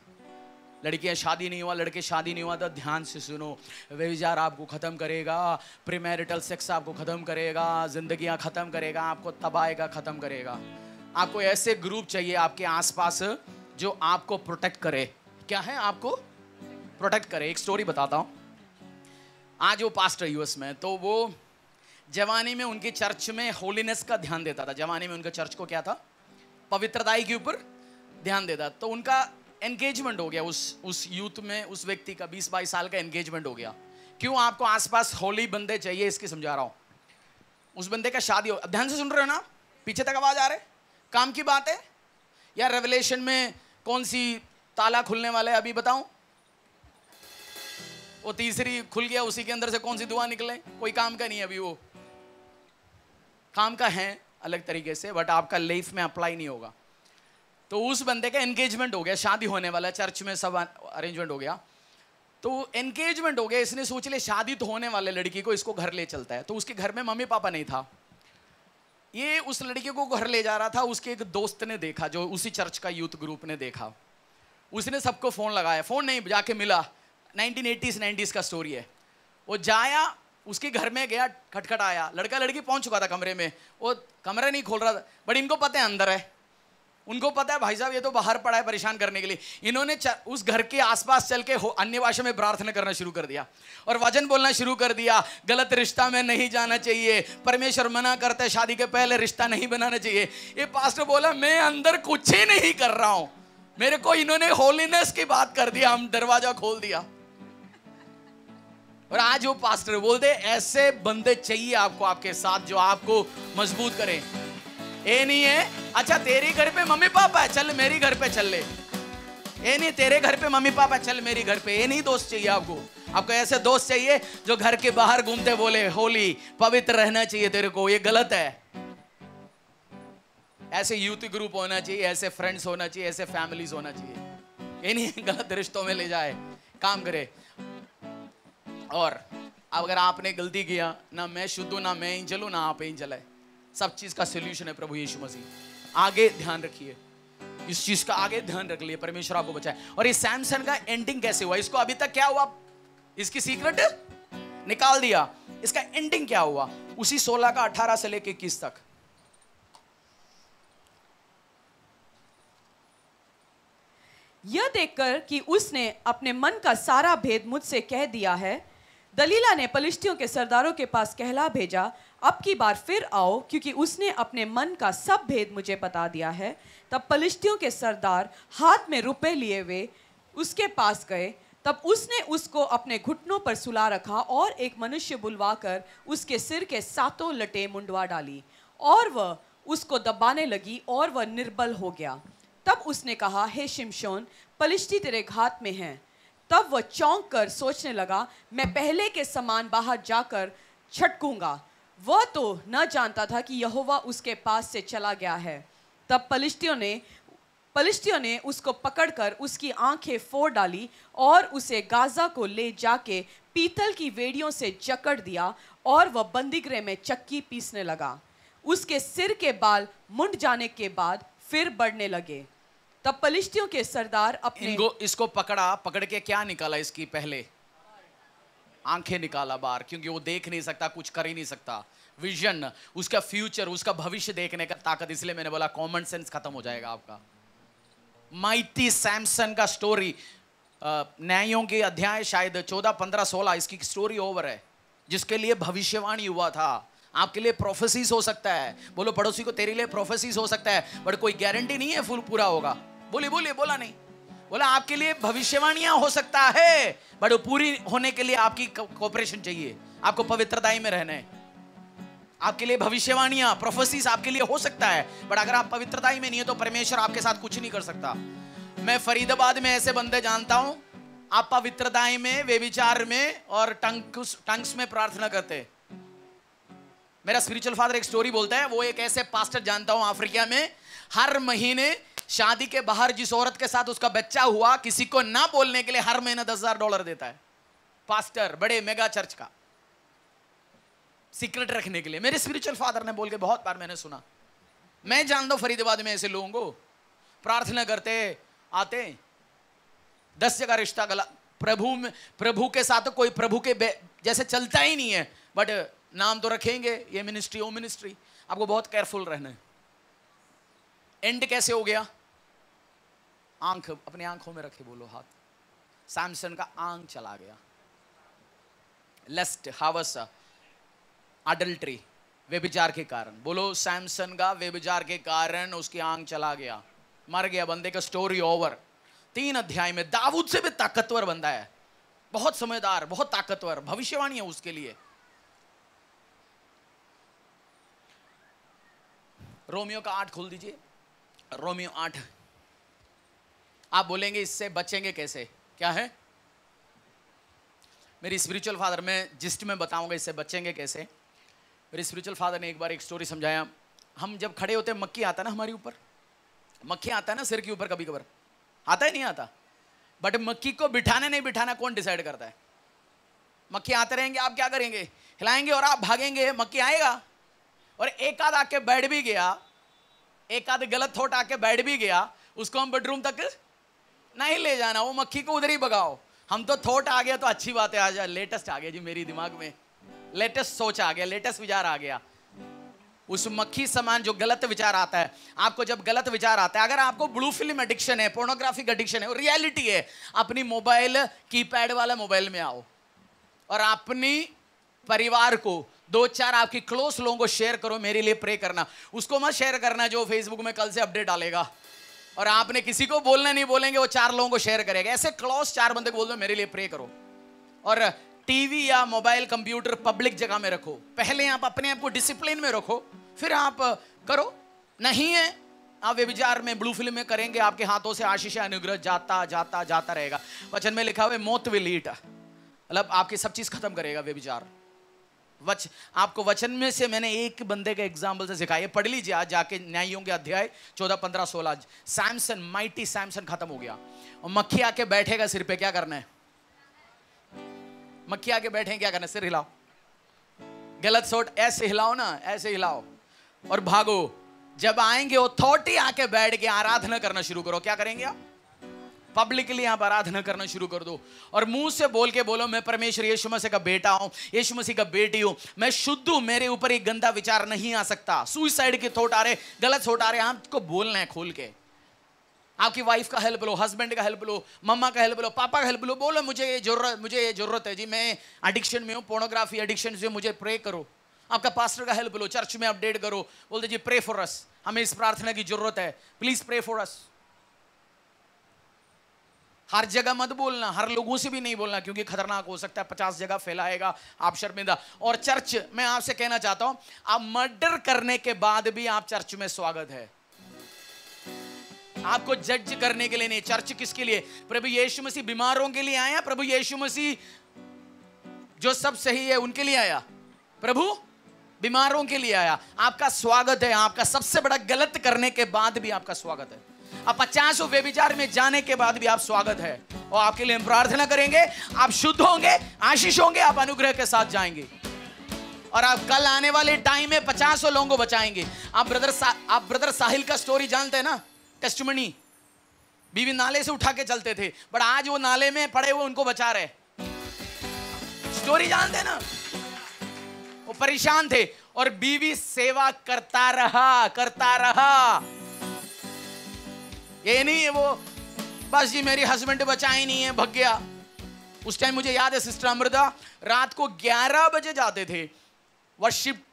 Speaker 1: लड़कियां शादी नहीं हुआ, लड़के शादी नहीं हुआ तो ध्यान से सुनो, व्यभिचार आपको खत्म करेगा, प्रीमैरिटल सेक्स आपको खत्म करेगा, जिंदगियां खत्म करेगा, आपको तबाहेगा, खत्म करेगा। आपको ऐसे ग्रुप चाहिए आपके आसपास जो आपको प्रोटेक्ट करे। क्या है? आपको प्रोटेक्ट करे। एक स्टोरी बताता हूं। आज वो पास्टर यूएस में, तो वो जवानी में उनकी चर्च में होलीनेस का ध्यान देता था। जवानी में उनका चर्च को क्या था? पवित्रताई के ऊपर ध्यान देता। तो उनका एंगेजमेंट हो गया, उस यूथ में उस व्यक्ति का 20-22 साल का एंगेजमेंट हो गया। क्यों? आपको आसपास होली बंदे चाहिए, इसकी समझा रहा हूं। उस बंदे का शादी हो, ध्यान से सुन रहे हो ना? पीछे तक आवाज आ रहे? काम की बात है या रेवलेशन में कौन सी ताला खुलने वाला है अभी बताऊं? वो तीसरी खुल गया, उसी के अंदर से कौन सी दुआ निकले? कोई काम का नहीं है अभी। वो काम का है अलग तरीके से, बट आपका लाइफ में अप्लाई नहीं होगा। तो उस बंदे का एंगेजमेंट हो गया, शादी होने वाला, चर्च में सब अरेंजमेंट हो गया। तो एंगेजमेंट हो गया, इसने सोच लिया शादी तो होने वाले लड़की को, इसको घर ले चलता है। तो उसके घर में मम्मी पापा नहीं था, ये उस लड़की को घर ले जा रहा था। उसके एक दोस्त ने देखा, जो उसी चर्च का यूथ ग्रुप ने देखा, उसने सबको फोन लगाया, फोन नहीं जाके मिला। 1980s 90s का स्टोरी है। वो जाया, उसके घर में गया, खटखटाया, लड़का लड़की पहुंच चुका था कमरे में। वो कमरा नहीं खोल रहा था, बट इनको पता है अंदर है। उनको पता है भाई साहब ये तो बाहर पड़ा है परेशान करने के लिए। इन्होंने उस घर के आसपास चल के अन्य भाषा में प्रार्थना करना शुरू कर दिया और वचन बोलना शुरू कर दिया। गलत रिश्ता में नहीं जाना चाहिए, परमेश्वर मना करता है शादी के पहले रिश्ता नहीं बनाना चाहिए। ये पास्टर बोला मैं अंदर कुछ ही नहीं कर रहा हूं, मेरे को इन्होंने होलीनेस की बात कर दिया, हम दरवाजा खोल दिया। और आज वो पास्टर बोलते ऐसे बंदे चाहिए आपको आपके साथ जो आपको मजबूत करें। ये नहीं है अच्छा तेरे घर पे मम्मी पापा है, चल मेरी घर पे चल ले। ये नहीं तेरे घर पे मम्मी पापा, चल मेरी घर पे। ये नहीं दोस्त चाहिए आपको। आपको ऐसे दोस्त चाहिए जो घर के बाहर घूमते बोले होली, पवित्र रहना चाहिए तेरे को। ये गलत है। ऐसे यूथ ग्रुप होना चाहिए, ऐसे फ्रेंड्स होना चाहिए, ऐसे फैमिलीज होना चाहिए। ये नहीं गलत रिश्तों में ले जाए, काम करे। और अगर आपने गलती किया, ना मैं शुद्ध हूं, ना मैं ही चलूं, ना आप ही चलाए। सब चीज का सॉल्यूशन है प्रभु यीशु मसीह। आगे ध्यान रखिए, इस चीज का आगे ध्यान रख लिए, परमेश्वर आपको बचाए। और ये सैमसन का एंडिंग कैसे हुआ? इसको अभी तक क्या हुआ, इसकी सीक्रेट निकाल दिया, इसका एंडिंग क्या हुआ? उसी 16 का 18 से लेके 21 तक।
Speaker 2: यह देखकर कि उसने अपने मन का सारा भेद मुझसे कह दिया है, दलीला ने पलिश्तियों के सरदारों के पास कहला भेजा, अब की बार फिर आओ, क्योंकि उसने अपने मन का सब भेद मुझे बता दिया है। तब पलिश्तियों के सरदार हाथ में रुपए लिए हुए उसके पास गए। तब उसने उसको अपने घुटनों पर सुला रखा और एक मनुष्य बुलवाकर उसके सिर के 7 लटे मुंडवा डाली, और वह उसको दबाने लगी और वह निर्बल हो गया। तब उसने कहा, हे शिमशोन, पलिश्ती तेरे घात में हैं। तब वह चौंक कर सोचने लगा, मैं पहले के समान बाहर जाकर छटकूंगा। वह तो न जानता था कि यहोवा उसके पास से चला गया है। तब पलिश्तियों ने उसको पकड़कर उसकी आंखें फोड़ डाली और उसे गाजा को ले जाके पीतल की वेड़ियों से जकड़ दिया, और वह बंदीगृह में चक्की पीसने लगा। उसके सिर के बाल मुंड जाने के बाद फिर बढ़ने लगे। तब पलिश्तियों के सरदार अपने
Speaker 1: इसको पकड़ा, पकड़ के क्या निकाला इसकी? पहले आंखें निकाला बाहर, क्योंकि वो देख नहीं सकता, कुछ कर ही नहीं सकता। विजन, उसका फ्यूचर, उसका भविष्य देखने का ताकत। इसलिए मैंने बोला कॉमन सेंस खत्म हो जाएगा आपका। माइटी सैमसन का स्टोरी, न्यायों के अध्याय शायद 14, 15, 16, इसकी स्टोरी ओवर है, जिसके लिए भविष्यवाणी हुआ था। आपके लिए प्रोफेसीज हो सकता है, बोलो पड़ोसी को, तेरे लिए प्रोफेसीज हो सकता है, बट कोई गारंटी नहीं है फुल पूरा होगा। बोलिए बोलिए, बोला नहीं, बोला आपके लिए भविष्यवाणियां हो सकता है, बट वो पूरी होने के लिए आपकी कोऑपरेशन चाहिए। आपको पवित्रताई में रहना है। आपके लिए भविष्यवाणियां, प्रोफेसीज आपके लिए हो सकता है, बट अगर आप पवित्रताई में नहीं है तो परमेश्वर आपके साथ कुछ नहीं कर सकता। मैं फरीदाबाद में ऐसे बंदे जानता हूं, आप पवित्रताई में, व्यभिचार में और टंग्स में प्रार्थना करते। मेरा स्पिरिचुअल फादर एक स्टोरी बोलता है, वो एक ऐसे पास्टर जानता हूं अफ्रीका में, हर महीने शादी के बाहर जिस औरत के साथ उसका बच्चा हुआ, किसी को ना बोलने के लिए हर महीना $10,000 देता है। पास्टर, बड़े मेगा चर्च का, सीक्रेट रखने के लिए। मेरे स्पिरिचुअल फादर ने बोल के बहुत बार मैंने सुना। मैं जानता हूं फरीदाबाद में ऐसे लोगों को, प्रार्थना करते आते, 10 जगह रिश्ता गला, प्रभु के साथ तो कोई प्रभु के जैसे चलता ही नहीं है, बट नाम तो रखेंगे, ये मिनिस्ट्री वो मिनिस्ट्री। आपको बहुत केयरफुल रहना है। एंड कैसे हो गया? आंख अपनी आंखों में रखे, बोलो हाथ। सैमसन का आंख चला गया। लस्ट, हवस, अडल्ट्री, व्यभिचार के कारण। बोलो सैमसन का व्यभिचार के कारण उसकी आंख चला गया, मर गया। बंदे का स्टोरी ओवर। 3 अध्याय में दाऊद से भी ताकतवर बंदा है, बहुत समझदार, बहुत ताकतवर, भविष्यवाणी है उसके लिए। रोमियो का 8 खोल दीजिए, रोमियो 8। आप बोलेंगे इससे बचेंगे कैसे? क्या है? मेरी स्पिरिचुअल फादर, मैं जिस्ट में बताऊंगा इससे बचेंगे कैसे। मेरे स्पिरिचुअल फादर ने एक बार एक स्टोरी समझाया। हम जब खड़े होते हैं, मक्खी आता ना हमारे ऊपर, मक्खी आता है ना सिर के ऊपर, कभी कभार आता है, नहीं आता? बट मक्खी को बिठाना नहीं बिठाना कौन डिसाइड करता है? मक्खी आते रहेंगे, आप क्या करेंगे? हिलाएंगे और आप भागेंगे, मक्खी आएगा। और एक आध आके बैठ भी गया, एक आध गलत थॉट आके बैठ भी गया, उसको हम बेडरूम तक नहीं ले जाना, वो मक्खी को उधर ही भगाओ। हम तो थॉट आ गया तो अच्छी बात है, आ जाए, लेटेस्ट आ गया जी मेरी दिमाग में, लेटेस्ट सोच आ गया, लेटेस्ट विचार आ गया। उस मक्खी समान जो गलत विचार आता है, आपको जब गलत विचार आता है, अगर आपको ब्लू फिल्म एडिक्शन है, पोर्नोग्राफिक एडिक्शन है, रियलिटी है, अपनी मोबाइल कीपैड वाला मोबाइल में आओ और अपनी परिवार को 2-4 आपकी क्लोज लोगों को शेयर करो, मेरे लिए प्रे करना। उसको मत शेयर करना जो फेसबुक में कल से अपडेट डालेगा, और आपने किसी को बोलना नहीं, बोलेंगे वो 4 लोगों को शेयर करेगा। ऐसे क्लोज 4 बंदे को बोल दो मेरे लिए प्रे करो। और टीवी या मोबाइल कंप्यूटर पब्लिक जगह में रखो। पहले आप अपने आप को डिसिप्लिन में रखो, फिर आप करो। नहीं है आप व्यभिचार में, ब्लू फिल्म में करेंगे, आपके हाथों से आशीष अनुग्रह जाता जाता जाता रहेगा। वचन में लिखा हुआ है मौत विल ईट, मतलब आपकी सब चीज खत्म करेगा व्यभिचार। आपको वचन में से मैंने एक बंदे के एग्जाम्पल से सिखाया, पढ़ लीजिए आज जाके, न्यायों के अध्याय 14, 15, 16। सैमसन, माइटी सैमसन खत्म हो गया। और मक्खी आके बैठेगा सिर पे, क्या करना है? मक्खी आके बैठे क्या करना है? सिर हिलाओ, गलत सोट ऐसे हिलाओ ना, ऐसे हिलाओ और भागो। जब आएंगे वो थॉट ही आके बैठ के आराधना करना शुरू करो। क्या करेंगे आप? पब्लिकली आप आराधना करना शुरू कर दो और मुंह से बोल के बोलो, मैं परमेश्वर यीशु मसीह का बेटा हूं, यीशु मसीह का बेटी हूं, मैं शुद्ध हूं, मेरे ऊपर एक गंदा विचार नहीं आ सकता। सुसाइड के थॉट आ रहे, गलत थॉट आ रहे, आपको बोलना है खोल के। आपकी वाइफ का हेल्प लो, हस्बैंड का हेल्प लो, मम्मा का हेल्प लो, पापा का हेल्प लो। बोलो मुझे ये जरूरत है जी, मैं एडिक्शन में हूँ, पोर्नोग्राफी एडिक्शन से, मुझे प्रे करो। आपका पास्टर का हेल्प लो, चर्च में अपडेट करो, बोलते जी प्रे फॉर अस, हमें इस प्रार्थना की जरूरत है, प्लीज प्रे फॉर अस। हर जगह मत बोलना, हर लोगों से भी नहीं बोलना, क्योंकि खतरनाक हो सकता है, 50 जगह फैलाएगा, आप शर्मिंदा। और चर्च मैं आपसे कहना चाहता हूं, आप मर्डर करने के बाद भी आप चर्च में स्वागत है। आपको जज करने के लिए नहीं। चर्च किसके लिए? प्रभु यीशु मसीह बीमारों के लिए आया, प्रभु यीशु मसीह जो सब सही है उनके लिए आया, प्रभु बीमारों के लिए आया। आपका स्वागत है, आपका सबसे बड़ा गलत करने के बाद भी आपका स्वागत है। अब 50 व्यभिचार में जाने के बाद भी आप स्वागत है, और आपके लिए हम प्रार्थना करेंगे, आप शुद्ध होंगे, आशीष होंगे, आप अनुग्रह के साथ जाएंगे, और आप कल आने वाले टाइम में 50 लोगों को बचाएंगे। आप ब्रदर साहिल का स्टोरी जानते हैं ना, टेस्टिमनी। बीवी नाले से उठा के चलते थे, बट आज वो नाले में पड़े हुए उनको बचा रहे। स्टोरी जानते ना, वो परेशान थे और बीवी सेवा करता रहा। ये नहीं है वो बस जी मेरी हस्बैंड बचा ही नहीं है, भग गया। उस टाइम मुझे याद है सिस्टर अमृता रात को 11 बजे जाते थे वर्शिप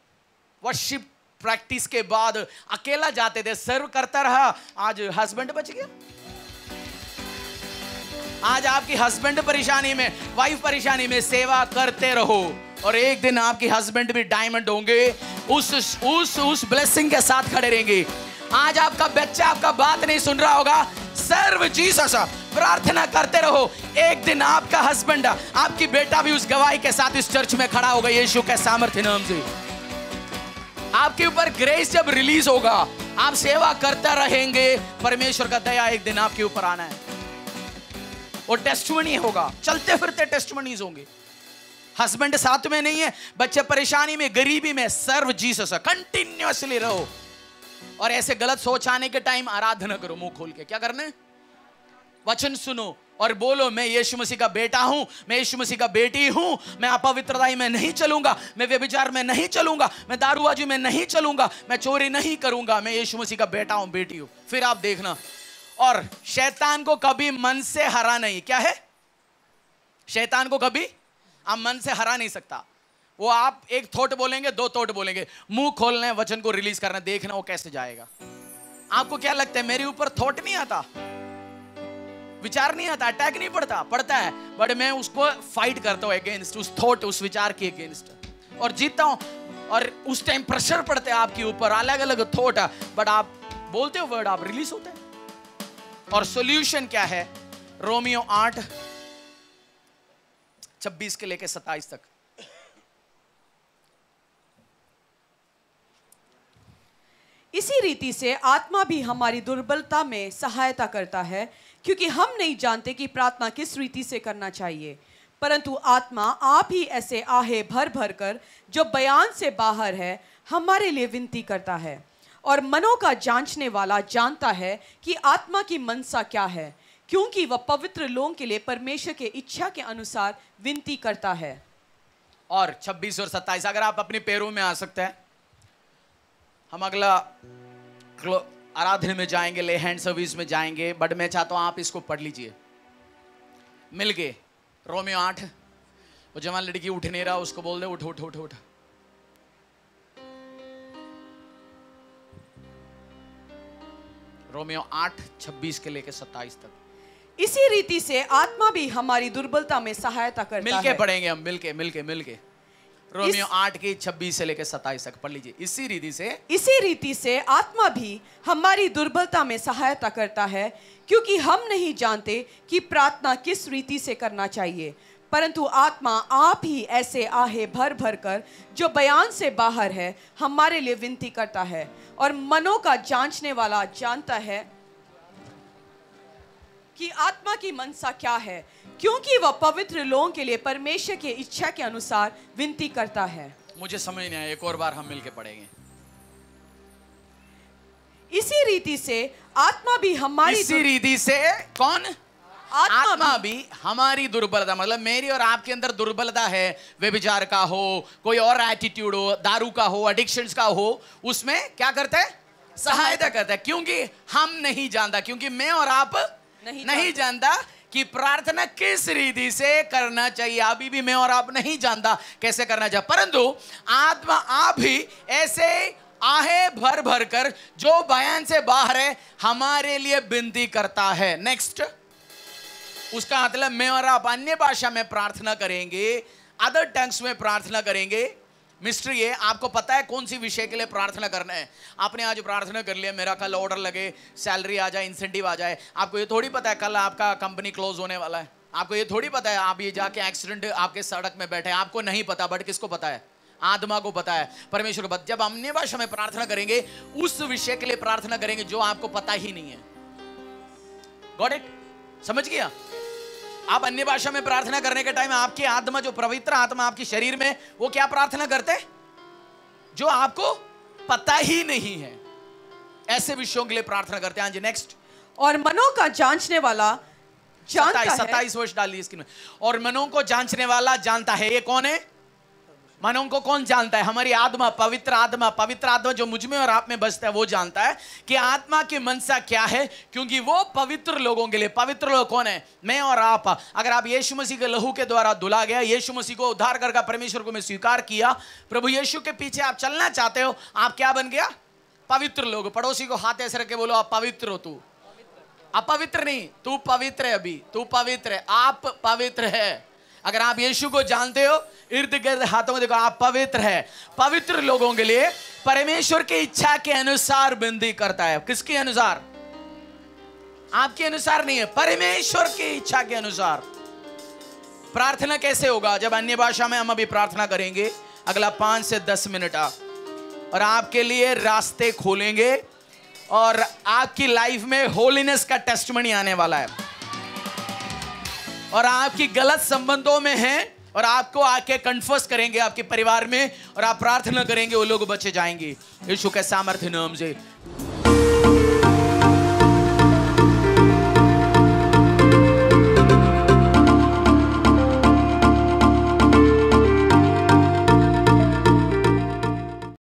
Speaker 1: प्रैक्टिस के बाद, अकेला जाते थे, सर्व करता रहा। आज हस्बैंड बच गया। आज आपकी हस्बैंड परेशानी में, वाइफ परेशानी में, सेवा करते रहो और एक दिन आपकी हस्बैंड भी डायमंड होंगे, उस ब्लेसिंग के साथ खड़े रहेंगे। आज आपका बच्चा आपका बात नहीं सुन रहा होगा, सर्व जीसस प्रार्थना करते रहो, एक दिन आपका हस्बैंड, आपकी बेटा भी उस गवाही के साथ इस चर्च में खड़ा होगा यीशु के सामर्थ्य नाम से। आपके ऊपर ग्रेस जब रिलीज होगा, आप सेवा करते रहेंगे, परमेश्वर का दया एक दिन आपके ऊपर आना है। वो टेस्टिमनी होगा, चलते फिरते टेस्टिमनीज होंगे। हस्बैंड साथ में नहीं है, बच्चे परेशानी में, गरीबी में, सर्व जीसस कंटिन्यूअसली रहो। और ऐसे गलत सोच आने के टाइम आराधना करो, मुंह खोल के। क्या करना है? वचन सुनो और बोलो, मैं यीशु मसीह का बेटा हूं, मैं यीशु मसीह का बेटी हूं, मैं अपवित्रताई में नहीं चलूंगा, मैं व्यभिचार में नहीं चलूंगा, मैं दारूबाजी में नहीं चलूंगा, मैं चोरी नहीं करूंगा, मैं यीशु मसीह का बेटा हूं, बेटी हूं। फिर आप देखना, और शैतान को कभी मन से हरा नहीं। क्या है? शैतान को कभी आप मन से हरा नहीं सकता। वो आप एक थॉट बोलेंगे, दो थॉट बोलेंगे, मुंह खोलना है, वचन को रिलीज करना, देखना वो कैसे जाएगा। आपको क्या लगता है मेरे ऊपर थॉट नहीं आता, विचार नहीं आता, अटैक नहीं पड़ता है, बट मैं उसको फाइट करता हूं अगेंस्ट, उस थॉट, उस विचार के अगेंस्ट, और जीतता हूं। और उस टाइम प्रेशर पड़ते हैं आपके ऊपर, अलग अलग थॉट, बट आप बोलते हो वर्ड, आप रिलीज होते हैं। और सॉल्यूशन क्या है? रोमियो 8:26 के लेके 27 तक।
Speaker 2: इसी रीति से आत्मा भी हमारी दुर्बलता में सहायता करता है, क्योंकि हम नहीं जानते कि प्रार्थना किस रीति से करना चाहिए, परंतु आत्मा आप ही ऐसे आहे भर भर कर, जो बयान से बाहर है, हमारे लिए विनती करता है। और मनों का जांचने वाला जानता है कि आत्मा की मनसा क्या है, क्योंकि वह पवित्र लोगों के लिए परमेश्वर के इच्छा के अनुसार विनती करता है।
Speaker 1: और 26 और 27 अगर आप अपने पैरों में आ सकते हैं, हम अगला आराधना में जाएंगे, ले हैंड सर्विस में जाएंगे, बट मैं चाहता हूं आप इसको पढ़ लीजिए मिलके। रोमियो 8, वो जवान लड़की उठ नहीं रहा, उसको बोल दे उठ उठ उठ उठ। रोमियो 8:26 के लेके 27 तक।
Speaker 2: इसी रीति से आत्मा भी हमारी दुर्बलता में सहायता करता है।
Speaker 1: मिलके पढ़ेंगे हम, मिलके रोमियो 8:26 से लेकर 27 तक पढ़ लीजिए। इसी रीति से
Speaker 2: आत्मा भी हमारी दुर्बलता में सहायता करता है, क्योंकि हम नहीं जानते कि प्रार्थना किस रीति से करना चाहिए, परंतु आत्मा आप ही ऐसे आहे भर भर कर, जो बयान से बाहर है, हमारे लिए विनती करता है। और मनों का जांचने वाला जानता है कि आत्मा की मनसा क्या है, क्योंकि वह पवित्र लोगों के लिए परमेश्वर की इच्छा के अनुसार विनती करता है।
Speaker 1: मुझे समझ नहीं आया, एक और बार हम मिलके पढ़ेंगे।
Speaker 2: इसी रीति से आत्मा भी हमारी,
Speaker 1: इसी रीति से कौन? आत्मा भी हमारी दुर्बलता, मतलब मेरी और आपके अंदर दुर्बलता है, व्यभिचार का हो, कोई और एटीट्यूड हो, दारू का हो, एडिक्शंस का हो, उसमें क्या करता है? सहायता करता है। क्योंकि हम नहीं जानता, क्योंकि मैं और आप नहीं जानता कि प्रार्थना किस रीति से करना चाहिए। अभी भी मैं और आप नहीं जानता कैसे करना चाहिए, परंतु आत्मा आप ही ऐसे आहे भर भर कर, जो बयान से बाहर है, हमारे लिए विनती करता है। नेक्स्ट, उसका मतलब मैं और आप अन्य भाषा में प्रार्थना करेंगे, अदर टंग्स में प्रार्थना करेंगे। मिस्ट्री है, आपको पता है कौन सी विषय के लिए प्रार्थना करना है। आपने आज प्रार्थना कर लिया, मेरा कल ऑर्डर लगे, सैलरी आ जाए, इंसेंटिव आ जाए। आपको ये थोड़ी पता है कल आपका कंपनी क्लोज होने वाला है। आपको ये थोड़ी पता है आप ये जाके एक्सीडेंट आपके सड़क में बैठे। आपको नहीं पता, बट किसको पता है? आत्मा को पता है, परमेश्वर को। जब अन्य भाषा में प्रार्थना करेंगे, उस विषय के लिए प्रार्थना करेंगे जो आपको पता ही नहीं है। Got it? समझ गया? आप अन्य भाषा में प्रार्थना करने के टाइम आपकी आत्मा, जो पवित्र आत्मा आपकी शरीर में, वो क्या प्रार्थना करते हैं? जो आपको पता ही नहीं है, ऐसे विषयों के लिए प्रार्थना करते हैं। हाँ जी, नेक्स्ट।
Speaker 2: और मनों का जांचने वाला जानता है।
Speaker 1: 27 वर्ष डालिए स्क्रीन में। और मनों को जांचने वाला जानता है। ये कौन है? मनों को कौन जानता है? हमारी आत्मा, पवित्र आत्मा जो मुझ में और आप में बसता है, वो जानता है कि आत्मा की मनसा क्या है, क्योंकि वो पवित्र लोगों के लिए। पवित्र लोग कौन है? मैं और आप। अगर आप यीशु मसीह के लहू के द्वारा धुला गया, यीशु मसीह को उद्धारकर्ता परमेश्वर को मैं स्वीकार किया, प्रभु यीशु के पीछे आप चलना चाहते हो, आप क्या बन गया? पवित्र लोग। पड़ोसी को हाथ ऐसे रख के बोलो, आप पवित्र हो। तू अपवित्र नहीं, तू पवित्र है। अभी तू पवित्र है, आप पवित्र है। अगर आप यीशु को जानते हो, इर्द गिर्द हाथों में देखो, आप पवित्र है। पवित्र लोगों के लिए परमेश्वर की इच्छा के अनुसार बंदी करता है। किसके अनुसार? आपके अनुसार नहीं है, परमेश्वर की इच्छा के अनुसार। प्रार्थना कैसे होगा? जब अन्य भाषा में हम अभी प्रार्थना करेंगे, अगला 5 से 10 मिनट और आपके लिए रास्ते खोलेंगे और आपकी लाइफ में होलीनेस का टेस्टमनी आने वाला है। और आपकी गलत संबंधों में हैं और आपको आके कन्फर्स करेंगे आपके परिवार में, और आप प्रार्थना करेंगे, वो लोग बचे जाएंगे यीशु के सामर्थ्य नाम से।